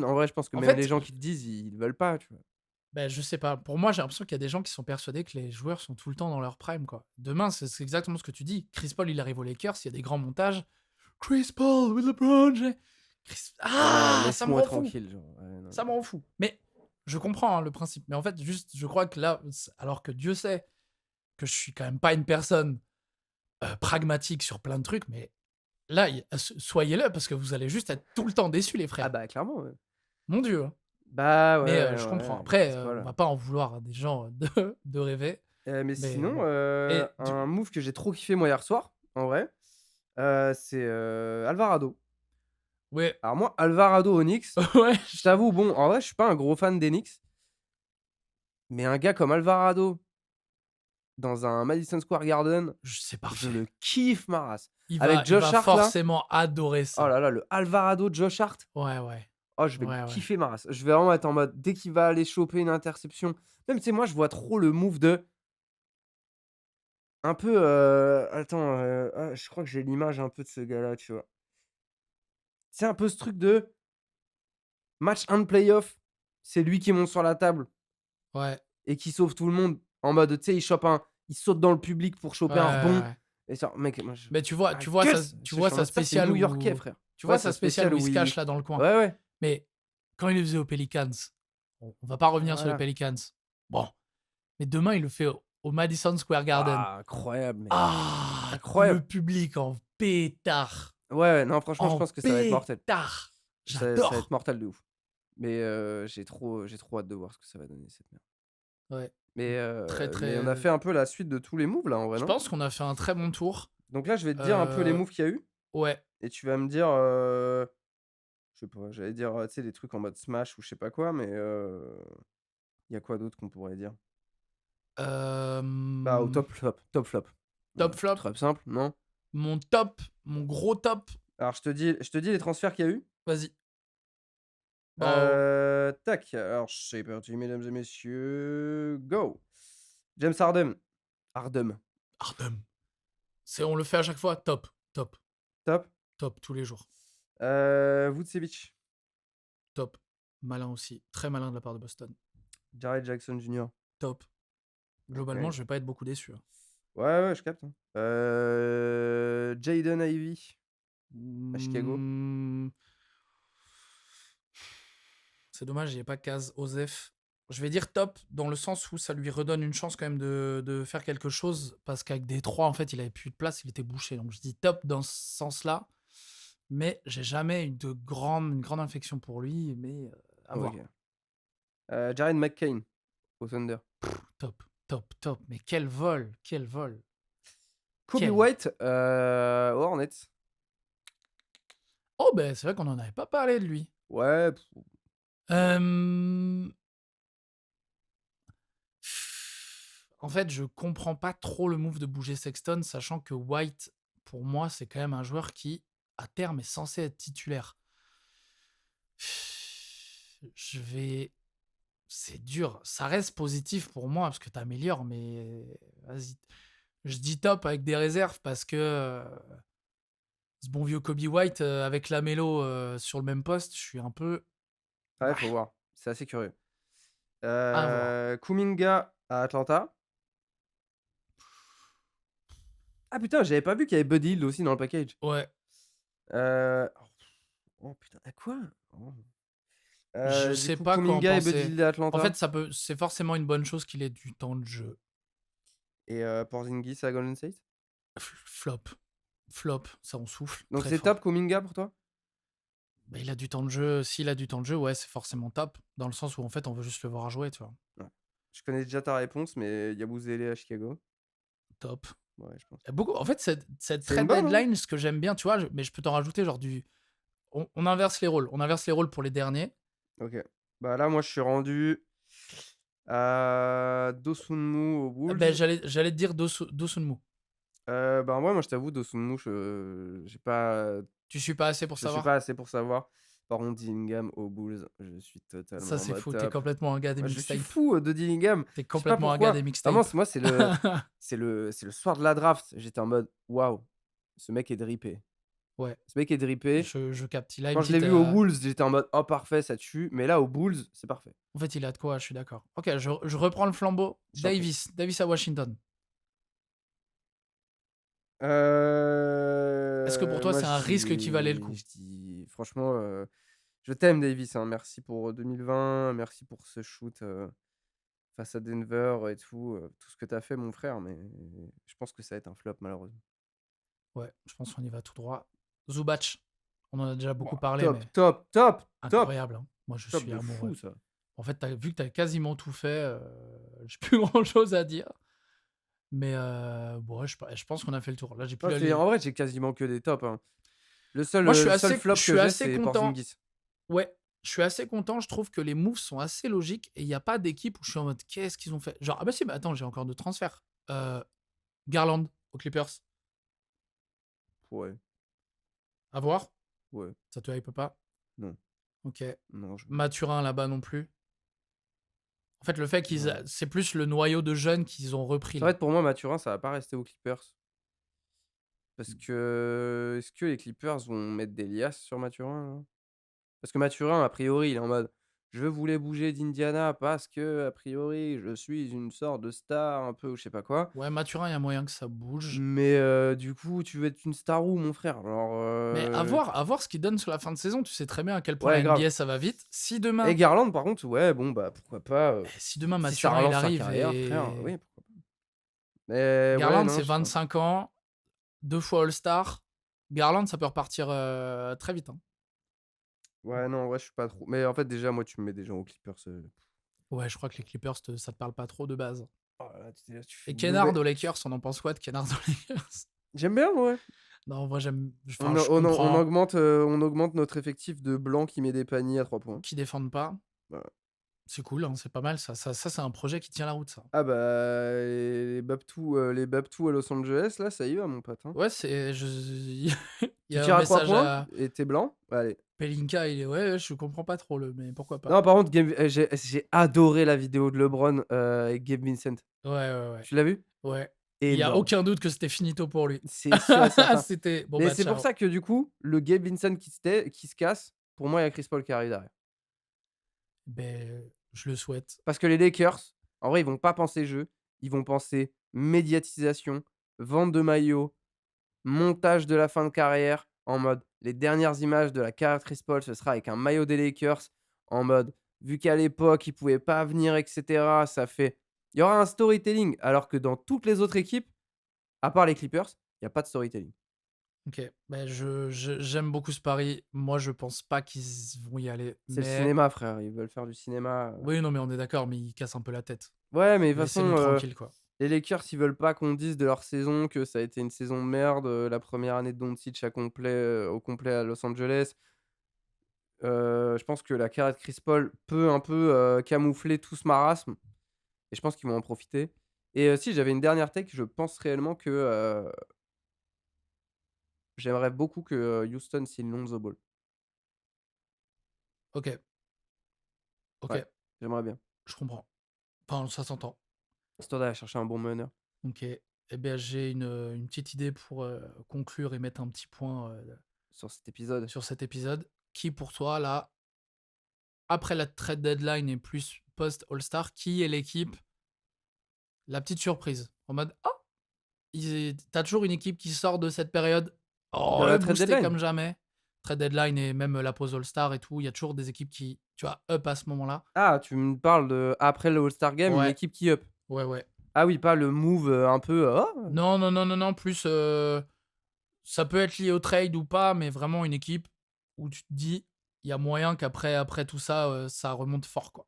En vrai, je pense que En même les fait, gens qui te disent, ils veulent pas, tu vois? je sais pas. Pour moi, j'ai l'impression qu'il y a des gens qui sont persuadés que les joueurs sont tout le temps dans leur prime, quoi. Demain, c'est exactement ce que tu dis. Chris Paul, il arrive aux Lakers, il y a des grands montages. Chris Paul with LeBron James. Non, Ça me laisse-moi rend fou. tranquille, genre, ouais, non. Ça me rend fou. Mais je comprends, hein, le principe. Mais en fait, juste, je crois que là, alors que Dieu sait que je suis quand même pas une personne pragmatique sur plein de trucs, mais là, soyez-le parce que vous allez juste être tout le temps déçus, les Ah frères. bah, clairement, ouais. Mon Dieu, hein. Bah, Mais ouais, je comprends. ouais, Après, Chris Paul. on va pas en vouloir à des gens de rêver, Mais mais sinon, bon. Et un move que j'ai trop kiffé moi hier soir, en vrai, c'est, Alvarado. ouais, Alors moi, Alvarado aux Knicks, ouais, je t'avoue, bon, en vrai, je suis pas un gros fan des Knicks, mais un gars comme Alvarado dans un Madison Square Garden, c'est je parfait. le kiffe ma race. Il Avec va il Josh va Hart là, forcément adorer oh ça. là là, le Alvarado Josh Hart, Ouais, ouais. oh je vais le Ouais, ouais. kiffer ma race. Je vais vraiment être en mode, dès qu'il va aller choper une interception, même tu sais, moi je vois trop le move de un peu, attends, je crois que j'ai l'image un peu de ce gars-là, tu vois? C'est un peu ce truc de match 1 de playoff, c'est lui qui monte sur la table Ouais, et qui sauve tout le monde en mode, tu sais, il saute dans le public pour ouais, choper un ouais, rebond ouais. et ça, mec, moi je Mais que ç tu je vois suis en sa mode ça, c'est spéciale new-yorkais, où frère. tu Ouais, vois sa sa spéciale spéciale où où il se il cache là dans le coin. ouais, ouais, Mais quand il le faisait aux Pelicans, on va pas revenir sur les voilà. Pelicans. Bon, mais demain, il le fait au Madison Square Garden. Ah, incroyable, mais Le incroyable. public en pétard, Ouais, ouais, non, franchement, je en pense que ça va être mortel. pétard. Ça va être J'adore. mortel de ouf. Mais j'ai trop hâte de voir ce que ça va donner cette merde. Ouais, très, Mais on a très fait un peu la suite de tous les moves là, en vrai, je non? pense qu'on a fait un très bon tour. Donc là, je vais te dire un peu les Heu, moves qu'il y a eu ouais, et tu vas me dire, je sais pas, j'allais dire, tu sais, des trucs en mode smash ou je sais pas quoi, mais il y a quoi d'autre qu'on pourrait dire? Bah, au hem, top flop, top flop. top Voilà, flop, très simple, non? mon gros top, Alors je te dis les transferts qu'il y a eu. vas-y. Bah, Tac, alors c'est parti mesdames et messieurs, go! James Harden. Harden, Harden, on le fait à chaque fois, top, top, top. top, tous les jours, Vucevic, top. Malin aussi, très malin de la part de Boston, Jared Jackson Jr. top. Globalement, OK. je vais pas être beaucoup déçu, hein. Ouais, ouais, je capte, hein. Jaden Ivey à Chicago. Mmh, c'est dommage, il y a pas case Osef. Je vais dire top, dans le sens où ça lui redonne une chance quand même de faire quelque chose, parce qu'avec Détroit, en fait, il avait plus de place, il était bouché. Donc je dis top dans ce sens-là, mais j'ai jamais eu une grande infection pour lui, mais à voir. OK. Jared McCain au Thunder. Top, top, top, mais quel vol, quel vol, Kobe quel White, aux Hornets. oh, ben c'est vrai qu'on en avait pas parlé de lui. Ouais, Hem, en fait, je comprends pas trop le move de bouger Sexton, sachant que White, pour moi, c'est quand même un joueur qui, à terme, est censé être titulaire. Je vais c'est dur, ça reste positif pour moi parce que tu améliores, mais vas-y. Je dis top avec des réserves parce que, ce bon vieux Kobe White, avec Lamelo, sur le même poste, je suis un peu ouais, bah, faut voir. C'est assez curieux. à voir. Kuminga à Atlanta. Ah putain, j'avais pas vu qu'il y avait Buddy Hield aussi dans le package. Ouais, Oh oh putain, à quoi? Oh. je Du sais coup, pas quoi en Kuminga et Buddy penser. Hield à En fait, Atlanta c'est forcément une bonne chose qu'il ait du temps de jeu. et Porzingis à Golden State. Flop, flop, ça on souffle Donc très c'est top fort. Kuminga pour toi? Bah, il a du temps de jeu, s'il a du temps de jeu, ouais, c'est forcément top, dans le sens où en fait, on veut juste le voir jouer, tu vois? Ouais. Je connais déjà ta réponse, mais Yabusele à Chicago. Top. Ouais, je pense. Il y a beaucoup en fait, cette C'est une trade bonne, hein? deadline, ce que j'aime bien, tu vois? Mais je peux t'en rajouter genre du on inverse les rôles. On inverse les rôles pour les derniers. OK. Bah là, moi, je suis rendu à Dosunmu aux Beh, Wolves. j'allais te dire Dosunmu. Bah, en vrai, moi, je t'avoue, Dosunmu, je j'ai pas Tu suis pas assez pour je suis pas savoir? assez pour savoir. Par contre, Dillingham aux Bulls, je suis Ça, totalement en c'est mode fou, tu top. complètement un gars des Moi, je suis mixtapes. fou, de Dillingham. Tu Je sais pas complètement un gars pourquoi. des Vraiment, mixtapes. moi, c'est le soir de la draft, j'étais en mode: «Waouh, ce mec est drippé. Ouais, Ce mec est drippé». je capte. Il a une Quand je l'ai petite, vu aux Wolves, j'étais en mode: «Oh parfait, ça tue», mais là, aux Bulls, c'est parfait. en fait, il a de quoi, je suis d'accord. OK, je reprends le flambeau. Je t'en prie. Davis à Washington. Est-ce que pour toi, Moi, c'est un risque qui valait le coup? je dis franchement, je t'aime Davis, hein. Merci pour, 2020, merci pour ce shoot, face à Denver et tout ce que tu as fait mon frère, mais je pense que ça va être un flop malheureusement. Ouais, je pense qu'on y va tout droit. Zubac, on en a déjà beaucoup Wouah, parlé, top, mais top, top, top, incroyable, hein. Moi, je top suis de amoureux. fou ça. En fait, vu que tu as quasiment tout fait, j'ai plus grand-chose à dire. Mais bon, ouais, je pense qu'on a fait le tour. Là, j'ai plus Non, la c'est les en vrai, j'ai quasiment que des tops, hein. moi, Le seul flop je que suis j'ai, assez c'est content. Porzingis. Ouais, je suis assez content. Je trouve que les moves sont assez logiques et il y a pas d'équipe où je suis en mode: «Qu'est-ce qu'ils ont fait?» Genre, ah bah si, mais attends, j'ai encore de transferts. Garland aux Clippers, Ouais, à voir. ouais, Ça te hype pas? non, OK. non, je Mathurin là-bas non plus. En fait, le fait non. c'est plus le noyau de jeunes qu'ils ont repris En là. fait, pour moi, Mathurin, ça va pas rester aux Clippers parce que est-ce que les Clippers vont mettre des liasses sur Mathurin, là? Parce que Mathurin, a priori, il est en mode: «Je voulais bouger d'Indiana parce que a priori, je suis une sorte de star un peu» ou je sais pas quoi. Ouais, Mathurin, il y a moyen que ça bouge. Mais du coup, tu veux être une star où mon frère? Alors, Mais à voir ce qu'il donne sur la fin de saison. Tu sais très bien à quel point la ouais, grave. NBA ça va vite. Et Garland, par contre, ouais, bon, bah, pourquoi pas, Si demain si ça Mathurin il relance sa arrive carrière, frère, et oui, pourquoi pas. Mais ouais, Garland non, c'est je sais pas. 25 ans, 2 fois All-Star. Garland ça peut repartir, très vite, hein. Ouais, non, ouais, je suis pas trop mais en fait, déjà, moi, tu me mets des gens aux Clippers, Ouais, je crois que les Clippers ça te parle pas trop de base. oh là là, tu es là, tu fais Et une Kennard nouvelle aux Lakers, on en pense quoi de Kennard aux Lakers? j'aime bien, ouais. Non, moi j'aime On enfin a je comprends on augmente notre effectif de blanc qui met des paniers à 3 points. qu'ils défendent pas. Voilà. C'est cool, hein, c'est pas mal ça c'est un projet qui tient la route ça. Ah bah, les Babtou à Los Angeles, là, ça y va, mon pote, hein. Ouais, c'est je il y Tu a un tires à 3 message points à et tu es blanc, allez. Pelinka, il est ouais, je comprends pas trop mais pourquoi pas. Non, par contre, j'ai adoré la vidéo de LeBron, avec Gabe Vincent. Ouais, ouais, ouais. Tu l'as vue? Ouais. Il y a Énorme. aucun doute que c'était finito pour lui. C'est sûr et certain. C'était bon Mais bah c'est pour ciao. ça que, du coup, le Gabe Vincent qui se casse, pour moi, il y a Chris Paul qui arrive derrière. Beh, je le souhaite. Parce que les Lakers, en vrai, ils vont pas penser jeu, ils vont penser médiatisation, vente de maillots, montage de la fin de carrière, en mode les dernières images de la carrière de Chris Paul, ce sera avec un maillot des Lakers, en mode vu qu'à l'époque, il pouvait pas venir et cetera, ça fait il y aura un storytelling, alors que dans toutes les autres équipes, à part les Clippers, il y a pas de storytelling. OK. Bah, j'aime beaucoup ce pari. Moi, je pense pas qu'ils vont y aller, C'est le mais cinéma, frère, ils veulent faire du cinéma, oui, non, mais on est d'accord, mais ils cassent un peu la tête. ouais, mais de toute Laissez-nous façon, tranquilles, quoi. les Lakers, ils veulent pas qu'on dise de leur saison que ça a été une saison de merde, la première année de Doncic au complet à Los Angeles. Je pense que la carrière de Chris Paul peut un peu, camoufler tout ce marasme et je pense qu'ils vont en profiter et si j'avais une dernière take, je pense réellement que, j'aimerais beaucoup que, Houston signe Lonzo Ball. OK, Ouais, OK, j'aimerais bien. je comprends. Enfin, ça s'entend. Histoire d'aller chercher un bon meneur OK. Eh bien, j'ai une petite idée pour, conclure et mettre un petit point, sur cet épisode. sur cet épisode. Qui pour toi, là, après la trade deadline et plus post All-Star, qui est l'équipe la petite surprise? En mode: «Oh!» tu toujours une équipe qui sort de cette période, De oh, la trade boostée deadline? comme jamais. Trade deadline et même la pause All-Star et tout, il y a toujours des équipes qui, tu vois, up à ce moment-là. Ah, tu me parles de après le All-Star Game, une Ouais, équipe qui up? ouais, ouais. Ah oui, pas le move, un peu, «Oh!» Non, non, non, non, non, plus, ça peut être lié au trade ou pas, mais vraiment une équipe où tu te dis: «Il y a moyen qu'après tout ça, ça remonte fort, quoi».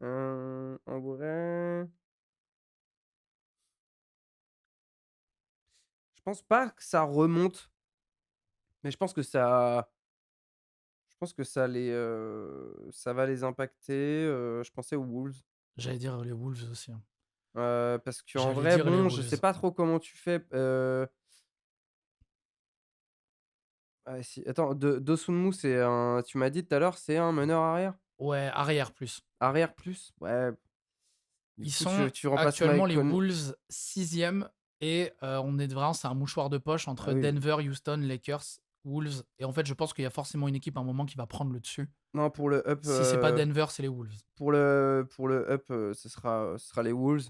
En vrai, je pense pas que ça remonte, mais je pense que ça va les impacter, je pensais aux Wolves, J'allais dire les Wolves aussi, hein. parce qu'en J'allais vrai, dire les bon, je sais Wolves. pas trop comment tu fais, Ah si, attends, de Dosunmu, c'est un tu m'as dit tout à l'heure, c'est un meneur arrière? Ouais, arrière plus. Arrière plus? Ouais, du Ils coup, sont tu remplaces actuellement Mike les Conley. Wolves 6e et on est vraiment c'est un mouchoir de poche Ah entre oui. Denver, Houston, Lakers, Wolves et en fait, je pense qu'il y a forcément une équipe à un moment qui va prendre le dessus. Non, Si c'est pas Denver, c'est les Wolves. pour le up, ce sera les Wolves.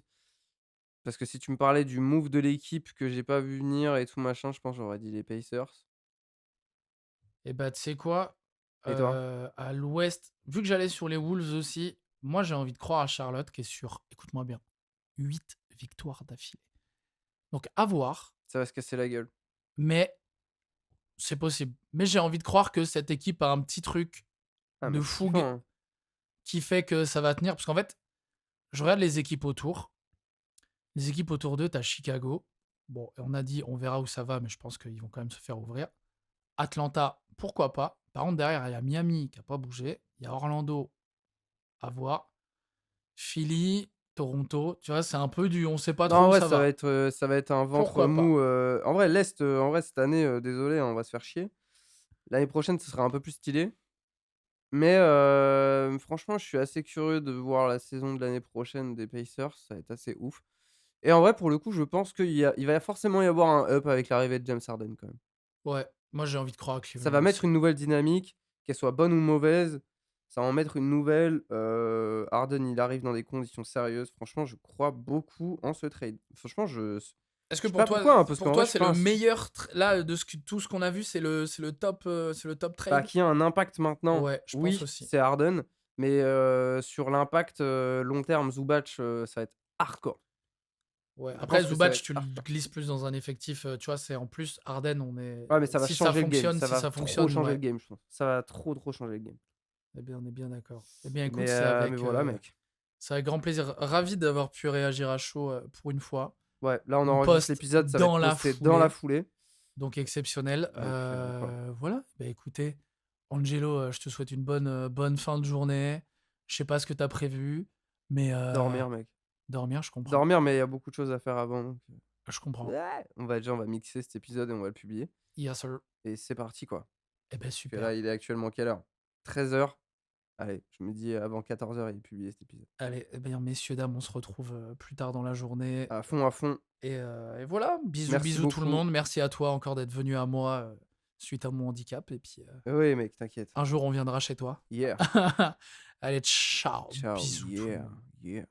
Parce que si tu me parlais du move de l'équipe que j'ai pas vu venir et tout machin, je pense j'aurais dit les Pacers. Et bah, tu sais quoi? Et toi? À l'ouest, vu que j'allais sur les Wolves aussi, moi j'ai envie de croire à Charlotte qui est sur, écoute-moi bien, 8 victoires d'affilée. Donc à voir, Ça va se casser la gueule. mais c'est possible. Mais j'ai envie de croire que cette équipe a un petit truc Ah mais de c'est kiffant, fougue hein. qui fait que ça va tenir. Parce qu'en fait, je regarde les équipes autour. Les équipes autour d'eux, tu Chicago. Bon, on a dit, on verra où ça va, mais je pense qu'ils vont quand même se faire ouvrir. Atlanta, pourquoi pas. Par contre, derrière, il y a Miami qui n'a pas bougé. Il y a Orlando à voir. Philly, Toronto. Tu vois, c'est un peu du on sait pas Non, trop en où vrai, ça va. ça va être un ventre Pourquoi pas? mou, en vrai, l'Est, en vrai, cette année, désolé, hein, on va se faire chier. L'année prochaine, ce sera un peu plus stylé. Mais franchement, je suis assez curieux de voir la saison de l'année prochaine des Pacers, ça va être assez ouf. Et en vrai, pour le coup, je pense il va forcément y avoir un up avec l'arrivée de James Harden quand même. Ouais, moi j'ai envie de croire à Ça Cleveland va mettre aussi. une nouvelle dynamique, qu'elle soit bonne ou mauvaise, ça va en mettre une nouvelle. Harden, il arrive dans des conditions sérieuses. Franchement, je crois beaucoup en ce trade. Franchement, Est-ce que je sais pas pourquoi, hein, parce qu'en vrai, je c'est suis pas le un su meilleur là de tout ce qu'on a vu, c'est le top bah, trade? qui a un impact maintenant, Ouais, je pense oui, aussi. c'est Harden, mais sur l'impact, long terme, Zubac, ça va être hardcore. Ouais, Je après pense que ça Zubac, va être tu le hardcore. glisses plus dans un effectif, tu vois, c'est en plus Harden, on est Ouais, mais ça va changer le game. Ça si va ça trop fonctionne, changer le ouais. game, je pense. Ça va trop, trop changer le game. Eh bien, on est bien d'accord. Eh bien, écoute, c'est Mais voilà, mec. grand plaisir. Ravi d'avoir pu réagir à chaud, pour une fois. Ouais, là, on On enregistre poste l'épisode, ça va être dans la posté dans la foulée, foulée. donc exceptionnel. Donc voilà. Voilà, bah, écoutez, Angelo, je te souhaite une bonne fin de journée. Je sais pas ce que tu as prévu, mais Dormir, mec. dormir, je comprends. Dormir, mais il y a beaucoup de choses à faire avant, donc Je comprends. ouais, on va mixer cet épisode et on va le publier Yes sir. et c'est parti, quoi. Eh ben Parce que là, super. il est actuellement quelle heure? 13h. Allez, je me dis avant 14h, il est publié cet épisode. Allez, eh bien, messieurs, dames, on se retrouve, plus tard dans la journée À fond, à fond. et voilà. Bisous, Merci bisous tout le beaucoup. monde. Merci à toi encore d'être venu à moi, suite à mon handicap et puis, Oui, mec, t'inquiète. un jour on viendra chez toi. Yeah. Allez, ciao, Ciao. bisous tout le Yeah. monde. Yeah.